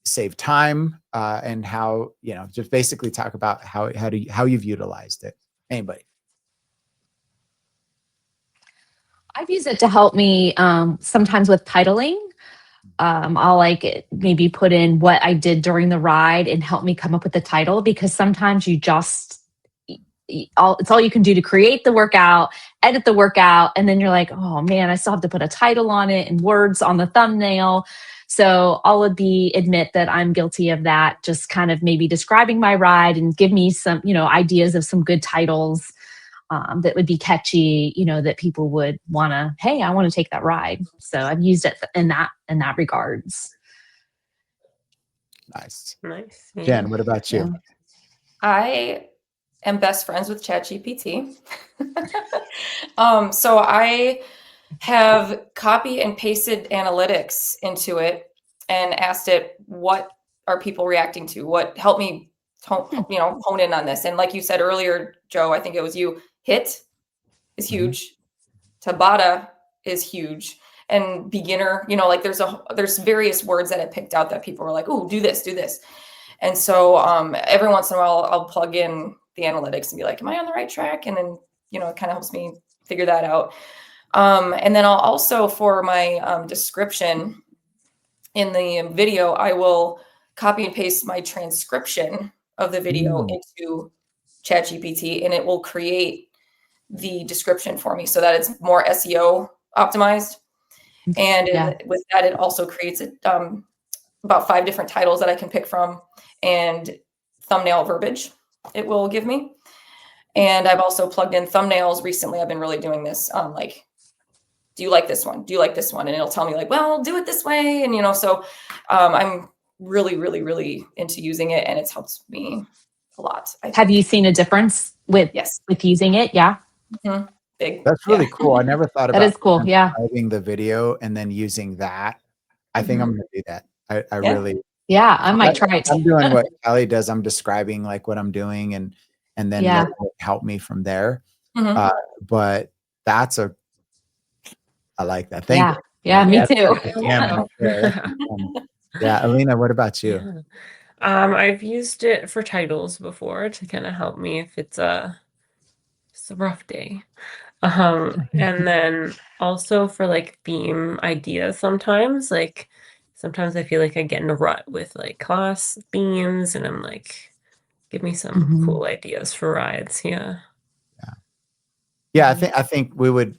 save time, and how, just basically talk about how you've utilized it? Anybody? I've used it to help me sometimes with titling. I'll like maybe put in what I did during the ride and help me come up with the title, because sometimes you just it's all you can do to create the workout, edit the workout, and then you're like, oh man, I still have to put a title on it and words on the thumbnail. So I'll admit that I'm guilty of that, just kind of maybe describing my ride and give me some, ideas of some good titles that would be catchy, that people would want to, hey, I want to take that ride. So I've used it in that regards. Nice. Yeah. Jen, what about you? Yeah. I am best friends with ChatGPT. So I have copy and pasted analytics into it and asked it, what are people reacting to? What help me hone in on this? And like you said earlier, Joe, I think it was you, hit is huge. Tabata is huge. And beginner, like there's various words that I picked out that people were like, oh, do this. And so every once in a while I'll plug in the analytics and be like, am I on the right track? And then, it kind of helps me figure that out. And then I'll also, for my description in the video, I will copy and paste my transcription of the video into ChatGPT, and it will create the description for me so that it's more SEO optimized. And with that, it also creates about 5 different titles that I can pick from and thumbnail verbiage it will give me. And I've also plugged in thumbnails recently. I've been really doing this. Like, do you like this one? Do you like this one? And it'll tell me like, well, do it this way. And, so I'm really, really, really into using it, and it's helped me a lot. Have you seen a difference with using it? Yeah. Mm-hmm. Big. That's really cool. I never thought about that. Is cool. Yeah. Driving the video and then using that. I think I'm going to do that. I really. Yeah, I might try it. I'm doing what Kelly does. I'm describing like what I'm doing and then let it help me from there. But I like that. Thank you. Yeah, me too. Alina, what about you? I've used it for titles before to kind of help me if it's a rough day. And then also for like theme ideas sometimes I feel like I get in a rut with like class themes, and I'm like, give me some cool ideas for rides. Yeah. I think we would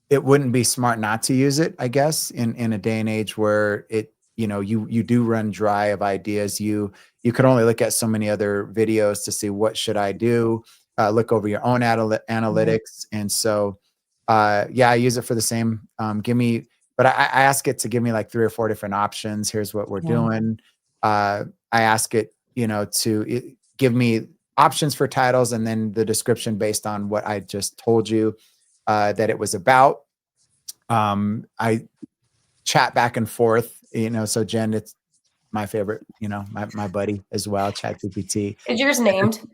it wouldn't be smart not to use it, I guess, in a day and age where it, you do run dry of ideas. You could only look at so many other videos to see what should I do, look over your own analytics. And so, I use it for the same, but I ask it to give me like 3 or 4 different options. Here's what we're doing. I ask it, to give me options for titles and then the description based on what I just told you that it was about. I chat back and forth, so Jen, it's my favorite, my buddy as well, ChatGPT. Is yours named?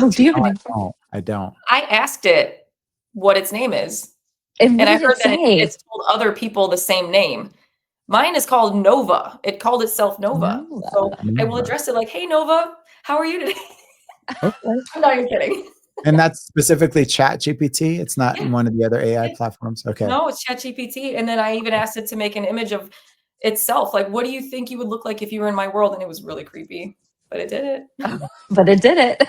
Do you have a name? I don't. I asked it what its name is. And I heard that it's told other people the same name. Mine is called Nova. It called itself Nova. So I will address it like, hey, Nova, how are you today? Okay. I'm not even kidding. And that's specifically ChatGPT. It's not one of the other AI platforms. Okay. No, it's ChatGPT. And then I even asked it to make an image of itself. Like, what do you think you would look like if you were in my world? And it was really creepy, but it did it. But it did it.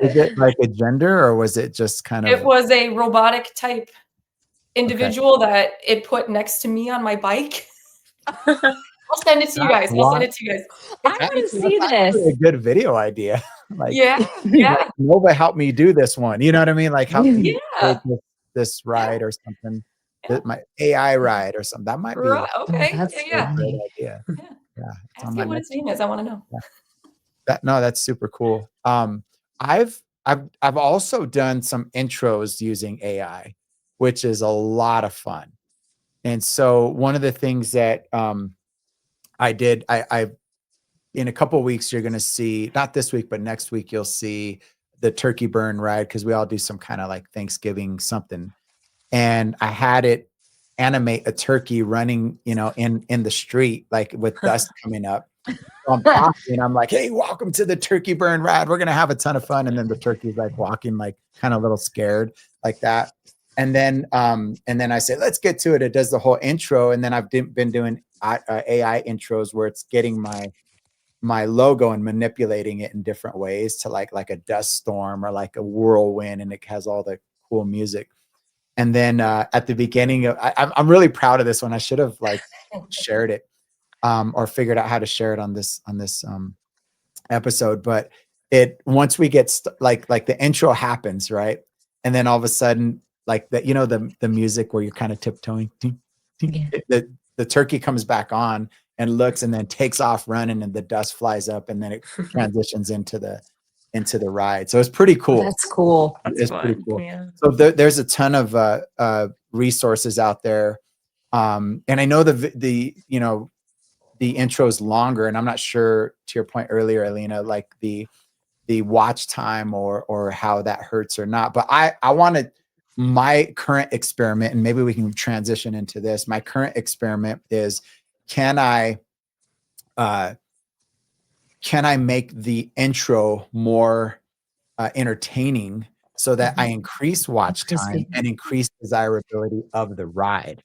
Is it like a gender, or was it just kind of? It was a robotic type individual that it put next to me on my bike. I'll send it to you guys. I want to see this. A good video idea. Like, yeah. Like, Nova, help me do this one. You know what I mean? Like, help me take this ride or something. My AI ride or something. That might be okay. a great idea. Ask me what its name is. I want to know. That's super cool. I've also done some intros using AI, which is a lot of fun. And so one of the things that I did, I in a couple of weeks, you're going to see, not this week, but next week, you'll see the turkey burn ride, because we all do some kind of like Thanksgiving something. And I had it animate a turkey running, in the street, like with dust coming up. So I'm talking, I'm like, hey, welcome to the turkey burn ride. We're going to have a ton of fun. And then the turkey's like walking, like kind of a little scared like that. And then I say, let's get to it. It does the whole intro. And then I've been doing AI intros where it's getting my my logo and manipulating it in different ways to like a dust storm or like a whirlwind, and it has all the cool music. And then at the beginning of, I'm really proud of this one. I should have like shared it or figured out how to share it on this episode. But once we get like the intro happens, right, and then all of a sudden, like the music where you're kind of tiptoeing, the turkey comes back on and looks and then takes off running, and the dust flies up, and then it transitions into the ride. So it's pretty cool. That's cool. It's pretty cool. Yeah. So there's a ton of resources out there. And I know the intro is longer, and I'm not sure, to your point earlier, Alina, like the watch time or how that hurts or not. But I wanted my current experiment, and maybe we can transition into this. My current experiment is, can I make the intro more entertaining so that I increase watch time and increase desirability of the ride?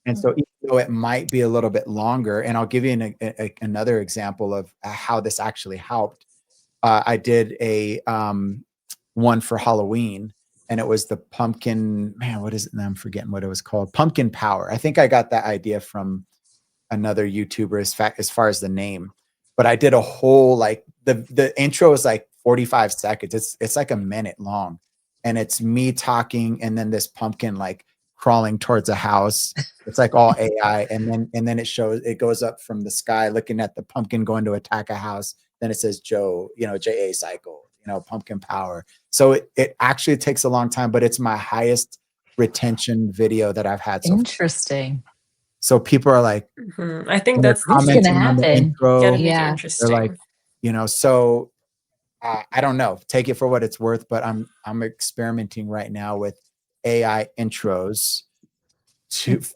And so even though it might be a little bit longer, and I'll give you another example of how this actually helped. I did a one for Halloween, and it was the pumpkin, man, what is it now? I'm forgetting what it was called. Pumpkin Power. I think I got that idea from another YouTuber as far as the name. But I did a whole, like, the intro is like 45 seconds. It's like a minute long. And it's me talking, and then this pumpkin like crawling towards a house. It's like all AI. And then it goes up from the sky looking at the pumpkin going to attack a house. Then it says Joe, JA cycle, pumpkin power. So it actually takes a long time, but it's my highest retention video that I've had so far. Interesting. So people are like, I think that's what's going to happen. Yeah. Interesting. They're like, so I don't know, take it for what it's worth, but I'm experimenting right now with AI intros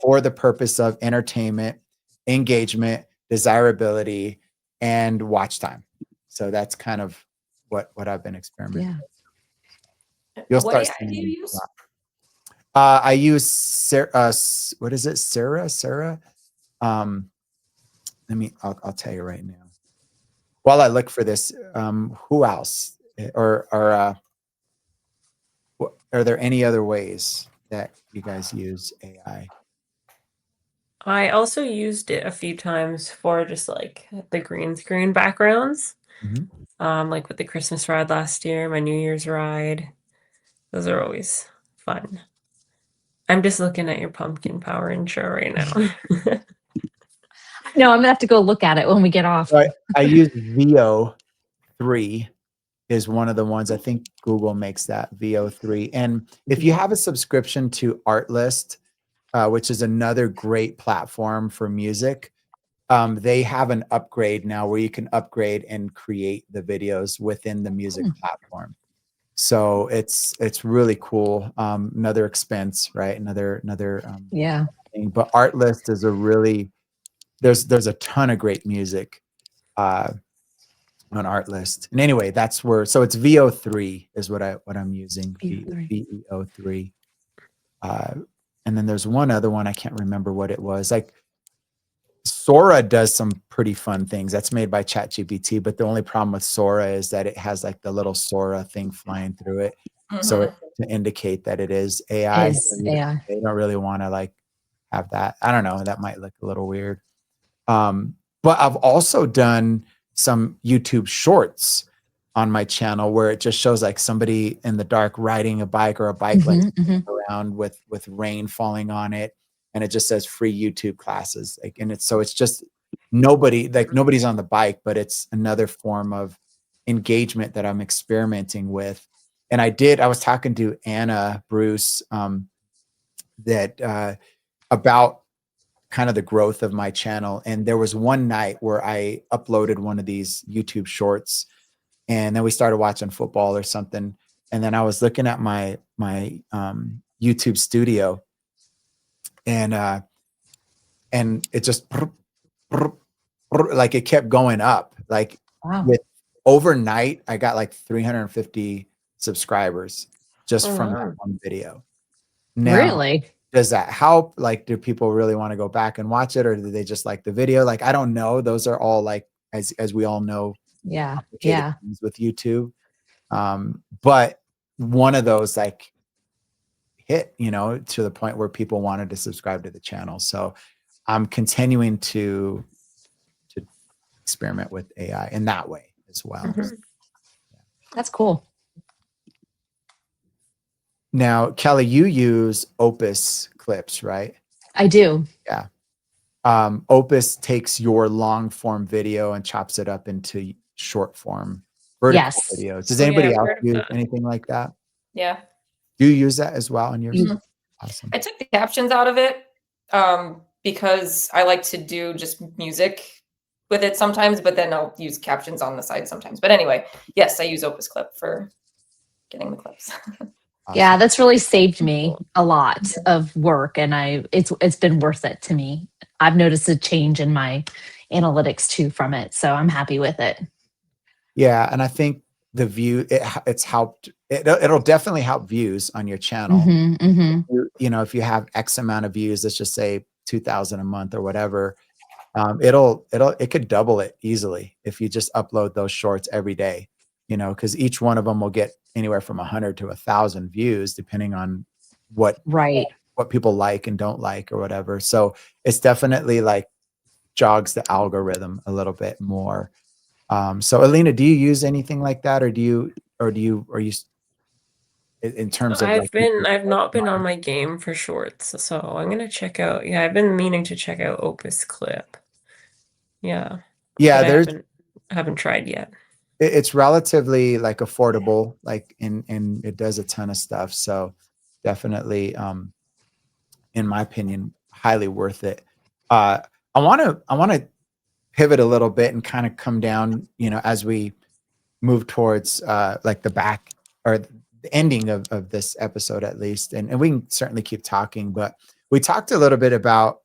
for the purpose of entertainment, engagement, desirability, and watch time. So that's kind of what I've been experimenting with. You'll start What AI do you use? I use Sarah. What is it? Sarah. I'll tell you right now. While I look for this, who else? Or are there any other ways that you guys use AI? I also used it a few times for just like the green screen backgrounds. Like with the Christmas ride last year, my New Year's ride. Those are always fun. I'm just looking at your pumpkin power intro right now. No, I'm gonna have to go look at it when we get off. So I use VO3 is one of the ones. I think Google makes that, VO3. And if you have a subscription to Artlist, which is another great platform for music, they have an upgrade now where you can upgrade and create the videos within the music platform. So it's really cool. Another expense, right? Another thing. But Artlist is there's a ton of great music on Artlist. And anyway, that's where, so it's VO3 is what I'm using. VEO3. And then there's one other one, I can't remember what it was. Like Sora does some pretty fun things. That's made by ChatGPT, but the only problem with Sora is that it has like the little Sora thing flying through it. So to indicate that it is AI. They don't really want to like have that. I don't know. That might look a little weird. But I've also done some YouTube shorts on my channel where it just shows like somebody in the dark riding a bike, or a bike around with rain falling on it, and it just says free YouTube classes. Like, and it's just nobody's on the bike, but it's another form of engagement that I'm experimenting with. And I was talking to Anna Bruce about kind of the growth of my channel. And there was one night where I uploaded one of these YouTube shorts, and then we started watching football or something. And then I was looking at my YouTube studio, and it just like it kept going up. Like with overnight, I got like 350 subscribers just from that one video. Now, really? Does that help? Like, do people really want to go back and watch it, or do they just like the video? Like, I don't know. Those are all like as we all know, Yeah. complicated Yeah. things with YouTube. But one of those like hit, to the point where people wanted to subscribe to the channel. So I'm continuing to experiment with AI in that way as well. Mhm. That's cool. Now, Kelly, you use Opus clips, right? I do. Yeah. Opus takes your long form video and chops it up into short form vertical Yes. videos. Does Oh, yeah, anybody I've else heard of use that. anything like that? Yeah. Do you use that as well in yours? Mhm. Awesome. I took the captions out of it because I like to do just music with it sometimes, but then I'll use captions on the side sometimes. But anyway, yes, I use Opus Clip for getting the clips. Awesome. Yeah, that's really saved me a lot of work, and it's been worth it to me. I've noticed a change in my analytics too from it, so I'm happy with it. Yeah, and I think the view it's helped. It'll definitely help views on your channel. Mhm, mhm. If you have X amount of views, let's just say 2,000 a month or whatever, it could double it easily if you just upload those shorts every day. Because each one of them will get anywhere from 100 to 1,000 views, depending on what Right. people like and don't like or whatever. So it's definitely like jogs the algorithm a little bit more. So Alina, do you use anything like that, or are you in terms of like? I've not been on my game for shorts, so I'm gonna check out. Yeah, I've been meaning to check out Opus Clip. Yeah, Yeah, but I haven't tried yet. It's relatively like affordable, like and it does a ton of stuff. So definitely, in my opinion, highly worth it. I want to pivot a little bit and kind of come down, as we move towards like the back or the ending of this episode at least, and we can certainly keep talking, but we talked a little bit about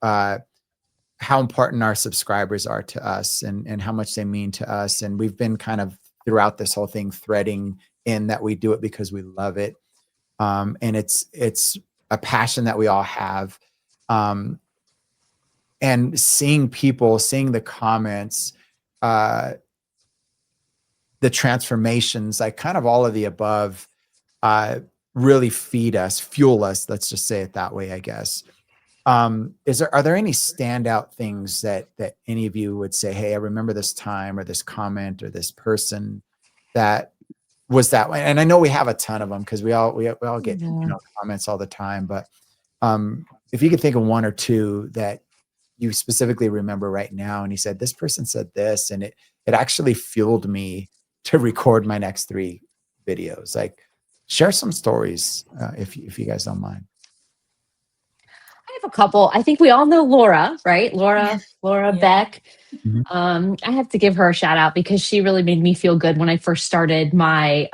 how important our subscribers are to us and how much they mean to us. And we've been kind of throughout this whole thing threading in that we do it because we love it. And it's a passion that we all have. And seeing the comments, the transformations, like kind of all of the above, really fuel us. Let's just say it that way, I guess. Are there any standout things that any of you would say, hey, I remember this time or this comment or this person that was that way? And I know we have a ton of them because we all get comments all the time, but if you could think of one or two that you specifically remember right now, and you said, this person said this, and it actually fueled me to record my next 3 videos. Like, share some stories if you guys don't mind. I have a couple. I think we all know Laura, right? Laura Yeah. Beck. Mhm. I have to give her a shout out because she really made me feel good when I first started my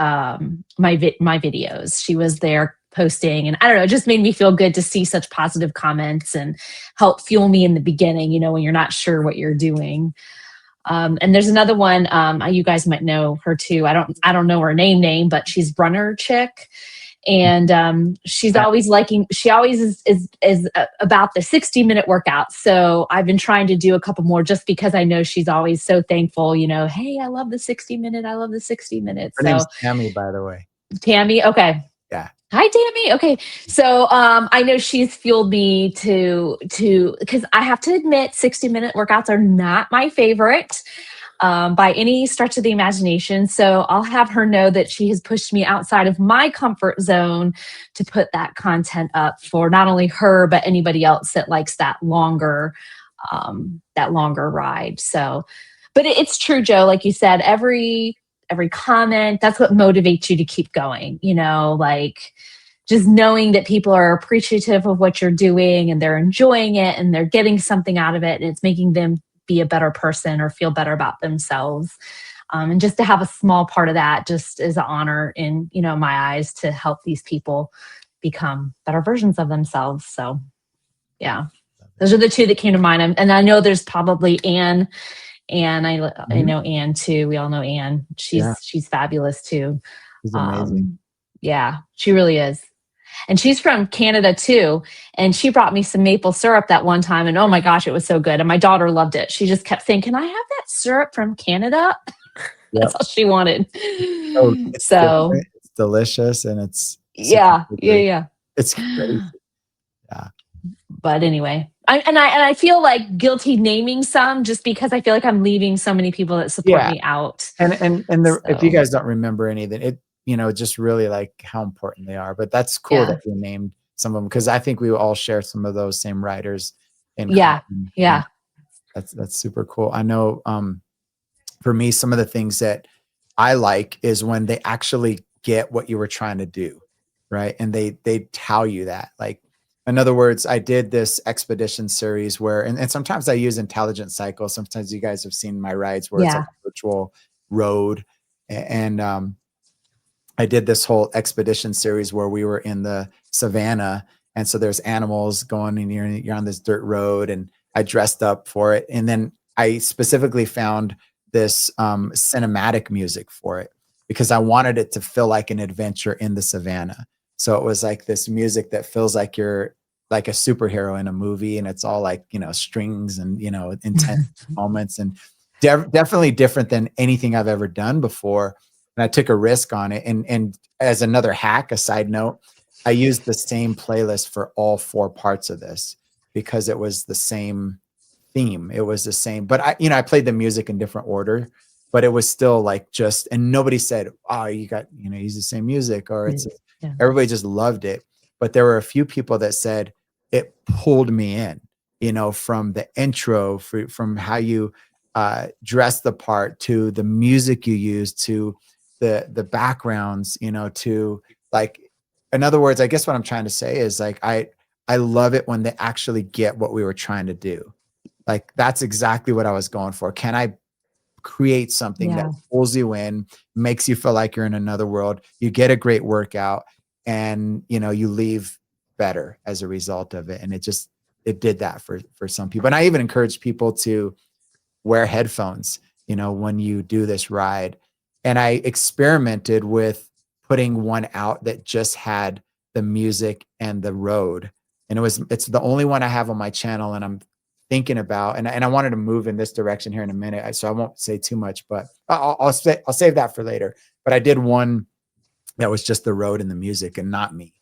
my videos. She was there posting, and I don't know, it just made me feel good to see such positive comments and help fuel me in the beginning, when you're not sure what you're doing. And there's another one, you guys might know her too. I don't know her name, but she's Runner Chick. And she's always is about the 60-minute workout. So I've been trying to do a couple more just because I know she's always so thankful, hey, I love the 60-minute. I love the 60 minutes. Her name's Tammy, by the way. Tammy. Okay. Yeah. Hi, Tammy. Okay. So I know she's fueled me to because I have to admit 60-minute workouts are not my favorite. By any stretch of the imagination. So I'll have her know that she has pushed me outside of my comfort zone to put that content up for not only her, but anybody else that likes that longer ride. So, but it's true, Joe, like you said, every comment, that's what motivates you to keep going, like just knowing that people are appreciative of what you're doing and they're enjoying it and they're getting something out of it. And it's making them be a better person or feel better about themselves. And just to have a small part of that just is an honor in, my eyes to help these people become better versions of themselves. So yeah, those are the 2 that came to mind. And I know there's probably Anne. And I know Anne too. We all know Anne. She's fabulous too. She's amazing. Yeah, she really is. And she's from Canada too. And she brought me some maple syrup that one time. And oh my gosh, it was so good. And my daughter loved it. She just kept saying, "Can I have that syrup from Canada?" Yep. That's all she wanted. Oh, it's So different, it's delicious, and it's yeah, super yeah, good. yeah. It's crazy. Yeah. But anyway, I feel like guilty naming some just because I feel like I'm leaving so many people that support Yeah. me out. And if you So guys don't remember any of it, just really like how important they are. But that's cool yeah, that you named some of them, because I think we all share some of those same writers in yeah, common. yeah, And that's super cool. I know for me, some of the things that I like is when they actually get what you were trying to do, right? And they tell you that. Like, in other words, I did this expedition series where, and sometimes I use intelligent cycle. Sometimes you guys have seen my rides where it's like yeah. a virtual road. And I did this whole expedition series where we were in the savannah. And so there's animals going, and you're on this dirt road, and I dressed up for it. And then I specifically found this cinematic music for it because I wanted it to feel like an adventure in the savannah. So it was like this music that feels like you're like a superhero in a movie, and it's all like, strings and, intense moments, and definitely different than anything I've ever done before. And I took a risk on it. And as another hack, a side note, I used the same playlist for all 4 parts of this because it was the same theme. It was the same, but I played the music in different order, but it was still like and nobody said, "Oh, you got, use the same music," or Yeah. everybody just loved it. But there were a few people that said it pulled me in, from the intro, from how you dress the part, to the music you use, to the backgrounds, to, like, in other words, I guess what I'm trying to say is, like, I love it when they actually get what we were trying to do. Like, that's exactly what I was going for. Can I create something that Yeah. pulls you in, makes you feel like you're in another world, you get a great workout, and you leave better as a result of it. And it did that for some people. And I even encourage people to wear headphones, when you do this ride. And I experimented with putting one out that just had the music and the road. And it's the only one I have on my channel, and I'm thinking about, and I wanted to move in this direction here in a minute, so I won't say too much, but I'll save that for later. But I did one that was just the road and the music and not me.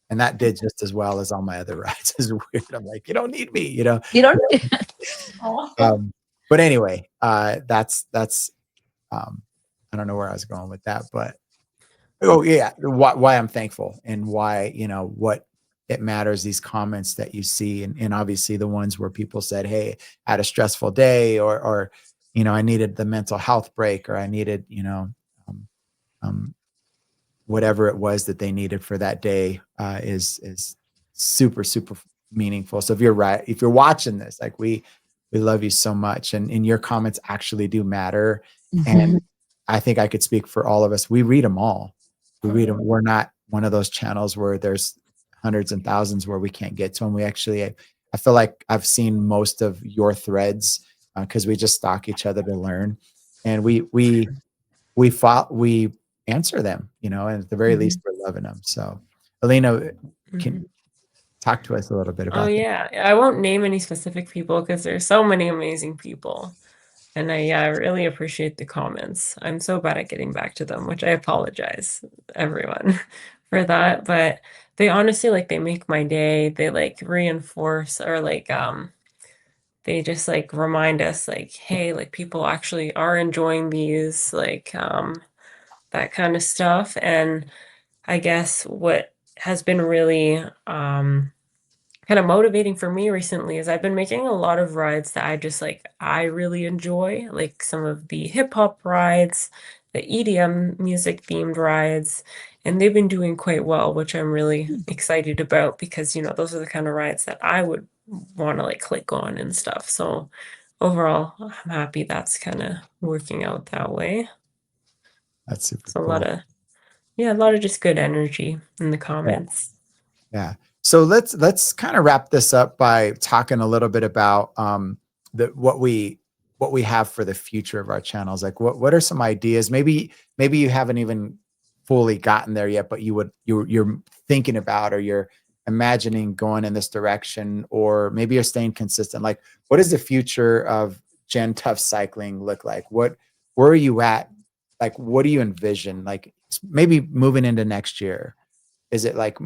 And that did just as well as all my other rides. It's weird. I'm like, you don't need me, You don't. But anyway, that's I don't know where I was going with that, but why I'm thankful, and why, what it matters, these comments that you see, and obviously the ones where people said, "Hey, I had a stressful day," or I needed the mental health break, or I needed, um, um, whatever it was that they needed for that day, is super, super meaningful. So if you're watching this, like, we love you so much, and your comments actually do matter. And I think I could speak for all of us. We read them all. We read them. We're not one of those channels where there's hundreds and thousands where we can't get to them. I feel like I've seen most of your threads because we just stalk each other to learn, and we answer them, and at the very least we're loving them. So, Alina, can talk to us a little bit about Oh that. yeah, I won't name any specific people because there's so many amazing people. And I really appreciate the comments. I'm so bad at getting back to them, which I apologize, everyone, for that. But they honestly, like, they make my day. They like reinforce, or like they just like remind us, like, hey, like, people actually are enjoying these, like that kind of stuff. And I guess what has been really kind of motivating for me recently is I've been making a lot of rides that I really enjoy, like some of the hip hop rides, the EDM music themed rides, and they've been doing quite well, which I'm really excited about because, those are the kind of rides that I would want to like click on and stuff. So overall, I'm happy that's kind of working out that way. That's super So cool. a lot of just good energy in the comments. Yeah. So let's kind of wrap this up by talking a little bit about what we have for the future of our channels. Like, what are some ideas? Maybe you haven't even fully gotten there yet, but you're thinking about, or you're imagining going in this direction, or maybe you're staying consistent? Like, what does the future of Gen Tough cycling look like? Where are you at? Like, what do you envision? Like, maybe moving into next year, is it like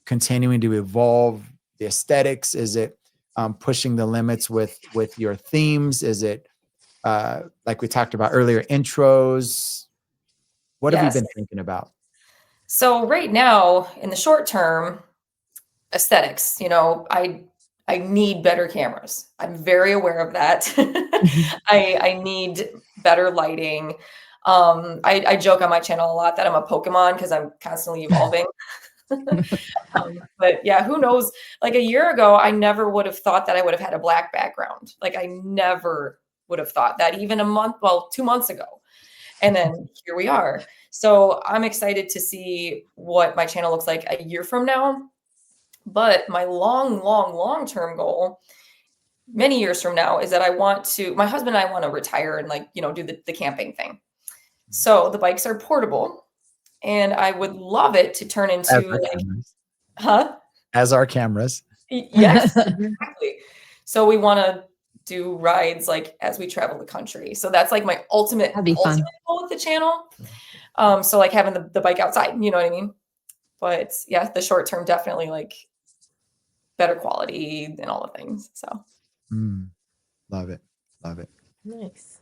continuing to evolve the aesthetics? Is it pushing the limits with your themes? Is it like we talked about earlier, intros? What have you been thinking about? So right now, in the short term, aesthetics, I need better cameras. I'm very aware of that. I need better lighting. I joke on my channel a lot that I'm a Pokemon because I'm constantly evolving. But yeah, who knows? Like a year ago, I never would have thought that I would have had a black background. Like I never would have thought that even 2 months ago. And then here we are. So I'm excited to see what my channel looks like a year from now. But my long-term goal, many years from now, is that my husband and I want to retire and do the camping thing. So the bikes are portable, and I would love it to turn into as our cameras. Yes, exactly. So we want to do rides like as we travel the country. So that's like my ultimate goal with the channel. So like having the bike outside, you know what I mean? But yeah, the short term, definitely like better quality and all the things. So love it. Nice.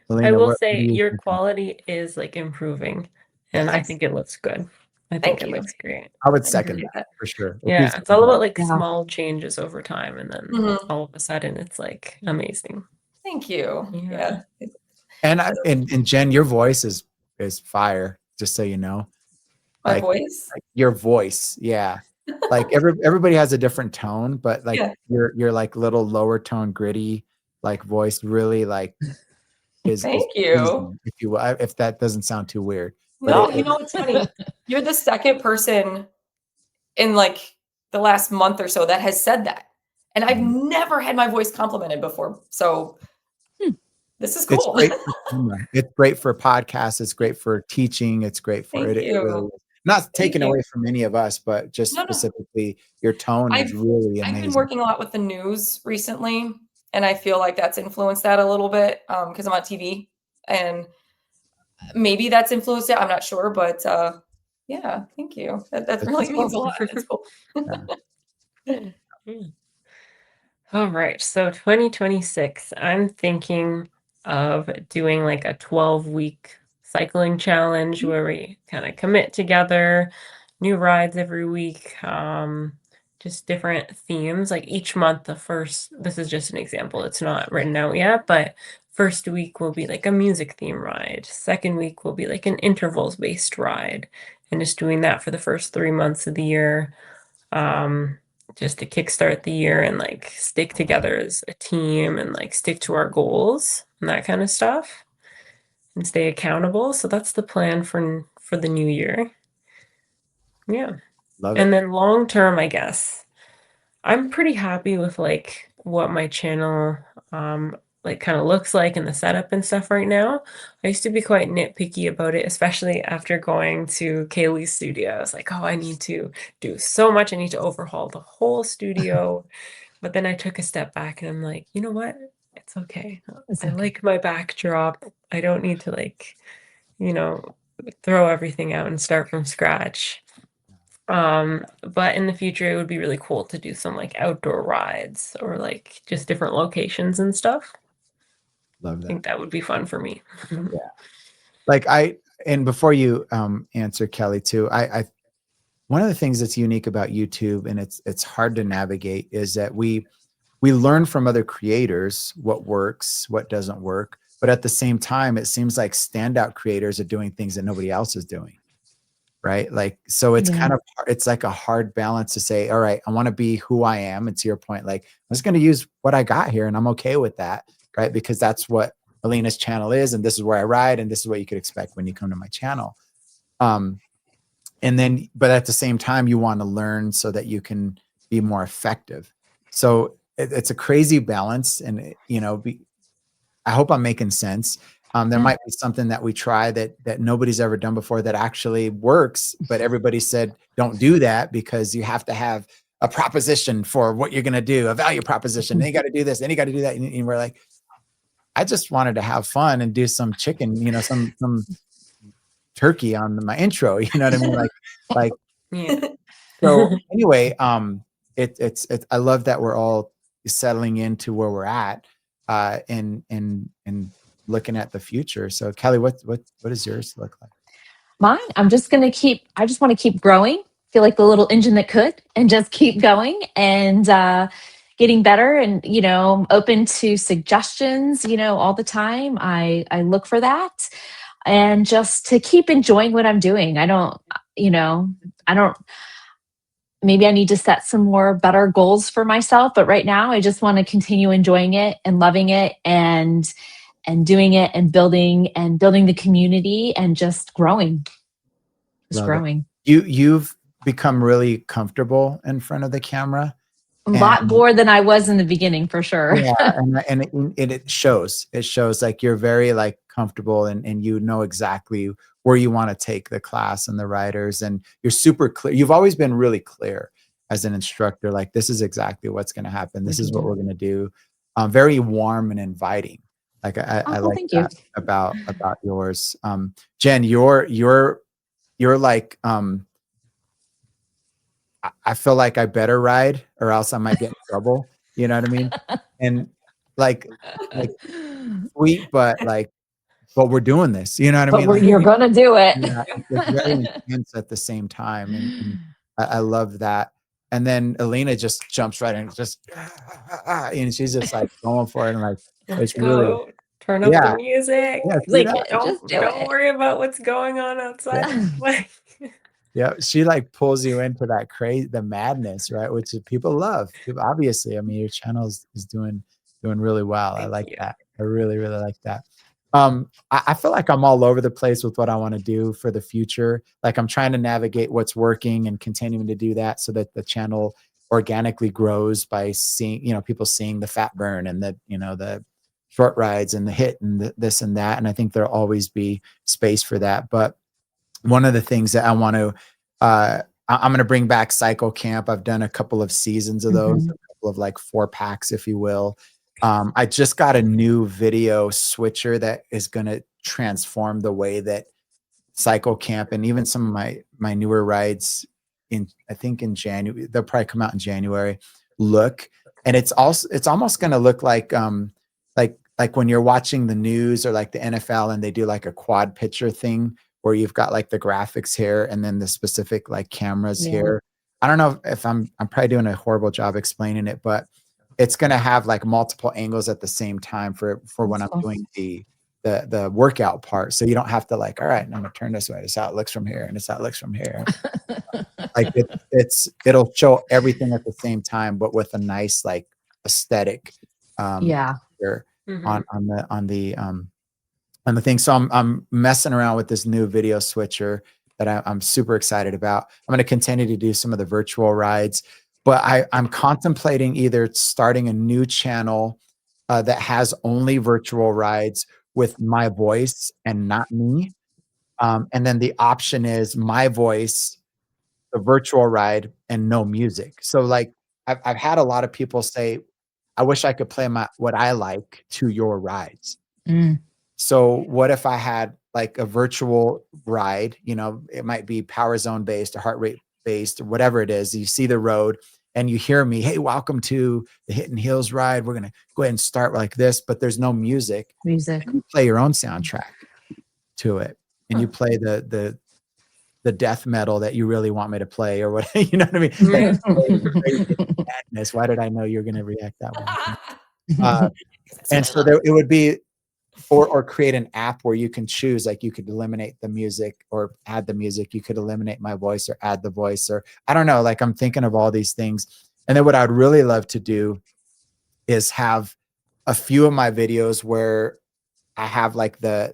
Alina, I will say your quality is like improving, and I think it looks good. I think it looks great. I would second that for sure. Yeah, it's all about like small changes over time, and then all of a sudden it's like amazing. Thank you. Yeah. And Jen, your voice is fire, just so you know. My voice? Like your voice, yeah. Like everybody has a different tone, but like your like little lower tone, gritty like voice really like is Thank you. If that doesn't sound too weird. No, it's funny. You're the second person in like the last month or so that has said that. And I've never had my voice complimented before. So this is cool. It's great for podcasts. It's great for teaching. It's great for it. It really is. Not taken away from any of us, but just specifically your tone is really amazing. I've been working a lot with the news recently, and I feel like that's influenced that a little bit because I'm on TV, and maybe that's influenced it. I'm not sure, but yeah, thank you. That really means a lot. That's cool. All right, so 2026, I'm thinking of doing like a 12-week cycling challenge where we kind of commit together, new rides every week, just different themes. Like each month, this is just an example, it's not written out yet, but first week will be like a music theme ride. Second week will be like an intervals based ride, and just doing that for the first 3 months of the year, just to kickstart the year and like stick together as a team and like stick to our goals and that kind of stuff and stay accountable. So that's the plan for the new year. Yeah. Love it. And then long term, I guess I'm pretty happy with like what my channel like kind of looks like and the setup and stuff right now. I used to be quite nitpicky about it, especially after going to Kaylee's studio. I was like, oh, I need to do so much. I need to overhaul the whole studio. But then I took a step back and I'm like, you know what? It's okay. I like my backdrop. I don't need to like, throw everything out and start from scratch. But in the future, it would be really cool to do some like outdoor rides or like just different locations and stuff. Love that. I think that would be fun for me. Yeah. Like and before you answer, Kelly, too, I one of the things that's unique about YouTube, and it's hard to navigate, is that we learn from other creators what works, what doesn't work, but at the same time, it seems like standout creators are doing things that nobody else is doing. Right. Like, so it's it's like a hard balance to say, all right, I want to be who I am. And to your point, like, I'm just going to use what I got here and I'm okay with that. Right. Because that's what Alina's channel is. And this is where I ride. And this is what you could expect when you come to my channel. And then, but at the same time, you want to learn so that you can be more effective. So it's a crazy balance. And, I hope I'm making sense. There might be something that we try that nobody's ever done before that actually works, but everybody said don't do that because you have to have a proposition for what you're going to do, a value proposition. Then you got to do this, then you got to do that, and we're like, I just wanted to have fun and do some chicken, some turkey on my intro. You know what I mean? Like. Yeah. So anyway, it's I love that we're all settling into where we're at, and looking at the future. So Kelly, what does yours look like? Mine, I just want to keep growing, feel like the little engine that could, and just keep going and getting better. And, open to suggestions, all the time. I look for that, and just to keep enjoying what I'm doing. I don't, maybe I need to set some more better goals for myself. But right now I just want to continue enjoying it and loving it and doing it and building the community and just growing. You've become really comfortable in front of the camera. A lot more than I was in the beginning, for sure. Yeah, and it shows. It shows like you're very like comfortable and you know exactly where you want to take the class and the writers, and you're super clear. You've always been really clear as an instructor. Like, this is exactly what's going to happen. This is what we're going to do. Very warm and inviting. Like I like that about yours. Jen, you're like, I feel like I better ride or else I might get in trouble. You know what I mean? And like sweet, but we're doing this. You know what I mean? You're gonna do it. Yeah, it's very intense at the same time, and I love that. And then Alina just jumps right in, just and she's just like going for it, and like it's really turn up the music. Yeah, like don't worry about what's going on outside. Yeah, she like pulls you into that the madness, right? Which people love. Obviously, I mean, your channel is doing really well. I like that. I really, really like that. I feel like I'm all over the place with what I want to do for the future. Like, I'm trying to navigate what's working and continuing to do that so that the channel organically grows by seeing, people seeing the fat burn and the short rides and the hit and this and that. And I think there'll always be space for that. But one of the things that I want to, I'm going to bring back Cycle Camp. I've done a couple of seasons of those, a couple of like 4-packs, if you will. I just got a new video switcher that is going to transform the way that Cycle Camp and even some of my newer rides I think in January, they'll probably come out in January, look. And it's almost going to look like when you're watching the news or like the NFL and they do like a quad picture thing where you've got like the graphics here and then the specific like cameras here. I don't know if I'm probably doing a horrible job explaining it, but it's going to have like multiple angles at the same time for when I'm doing the workout part. So you don't have to like, all right, I'm going to turn this way. This is how it looks from here. And this is how it looks from here. Like it'll show everything at the same time, but with a nice like aesthetic. Here on the thing. So I'm messing around with this new video switcher that I'm super excited about. I'm going to continue to do some of the virtual rides, but I'm contemplating either starting a new channel that has only virtual rides with my voice and not me. And then the option is my voice, the virtual ride, and no music. So like I've had a lot of people say, I wish I could play what I like to your rides. So what if I had like a virtual ride, it might be power zone based or heart rate based or whatever it is. You see the road and you hear me, hey, welcome to the Hidden Hills ride. We're going to go ahead and start like this, but there's no music. You play your own soundtrack to it and you play the death metal that you really want me to play or what, you know what I mean? Like, madness. Why did I know you're going to react that way? And so it would be, or create an app where you can choose, like you could eliminate the music or add the music. You could eliminate my voice or add the voice, or I don't know, like I'm thinking of all these things. And then what I'd really love to do is have a few of my videos where I have like the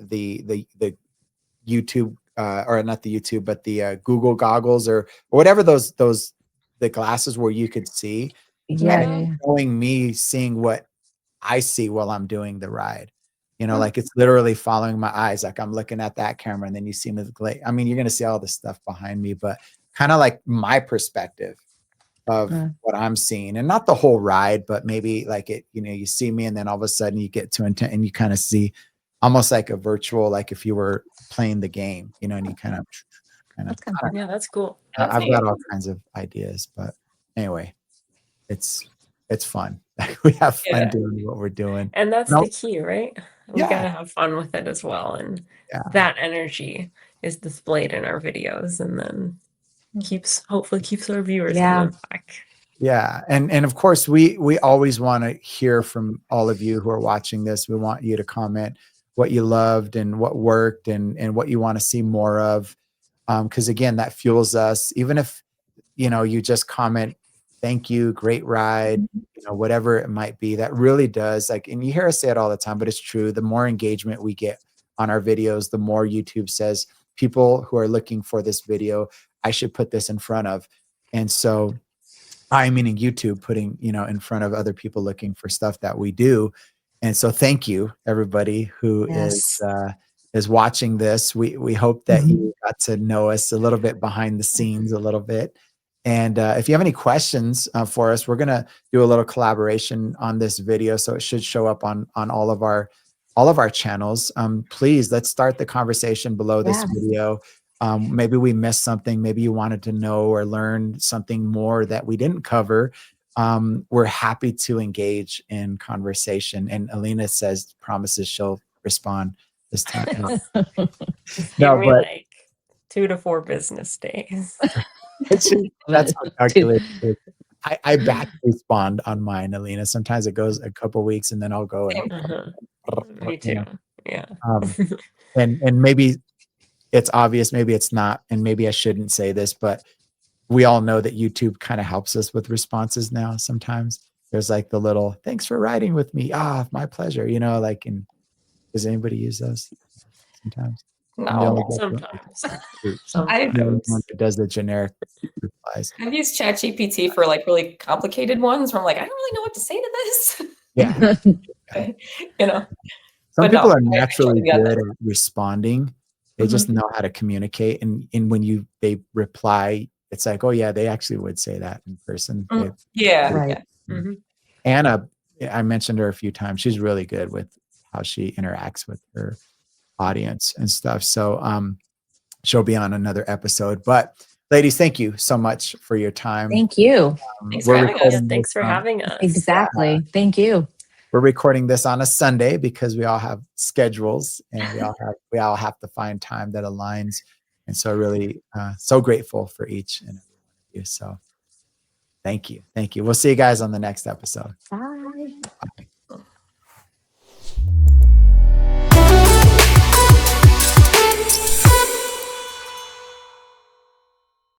YouTube, or not the YouTube, but the Google goggles or whatever the glasses where you could see, and showing me seeing what I see while I'm doing the ride. You know, like it's literally following my eyes. Like I'm looking at that camera and then you see me. I mean, you're going to see all this stuff behind me, but kind of like my perspective of what I'm seeing, and not the whole ride, but maybe like it, you know, you see me and then all of a sudden you get to intent and you kind of see almost like a virtual, like if you were playing the game, you know, and you kind of, yeah, that's cool. I've got all kinds of ideas, but anyway, it's fun. We have fun doing what we're doing. And that's the key, right? We Yeah. gotta have fun with it as well. And that energy is displayed in our videos and then hopefully keeps our viewers coming back. Yeah. And of course we always want to hear from all of you who are watching this. We want you to comment what you loved and what worked and what you want to see more of. Because again, that fuels us. Even if, you know, you just comment, thank you, great ride, you know, whatever it might be, that really does, like, and you hear us say it all the time, but it's true. The more engagement we get on our videos, the more YouTube says people who are looking for this video, I should put this in front of. And so I, meaning YouTube, putting, you know, in front of other people looking for stuff that we do. And so thank you everybody who is watching this. We hope that you got to know us a little bit behind the scenes a little bit. And if you have any questions for us, we're going to do a little collaboration on this video. So it should show up on all of our channels. Please, let's start the conversation below this video. Maybe we missed something. Maybe you wanted to know or learn something more that we didn't cover. We're happy to engage in conversation. And Alina promises she'll respond this time. No, but like 2 to 4 business days. That's how calculated. I back respond on mine, Alina. Sometimes it goes a couple weeks and then I'll go and me too. Yeah. And maybe it's obvious, maybe it's not, and maybe I shouldn't say this, but we all know that YouTube kind of helps us with responses now. Sometimes there's like the little thanks for riding with me. My pleasure. You know, like, and does anybody use those sometimes? No, sometimes. It does the generic replies. I've used ChatGPT for like really complicated ones where I'm like, I don't really know what to say to this. Yeah. You know, some people are naturally good at responding. They just know how to communicate. And when they reply, it's like, oh yeah, they actually would say that in person. Anna, I mentioned her a few times. She's really good with how she interacts with her audience and stuff. So she'll be on another episode. But ladies, thank you so much for your time. Thank you. Thanks for having us. Exactly. Thank you. We're recording this on a Sunday because we all have schedules and we all have to find time that aligns. And so really so grateful for each and every one of you. So thank you. We'll see you guys on the next episode. Bye.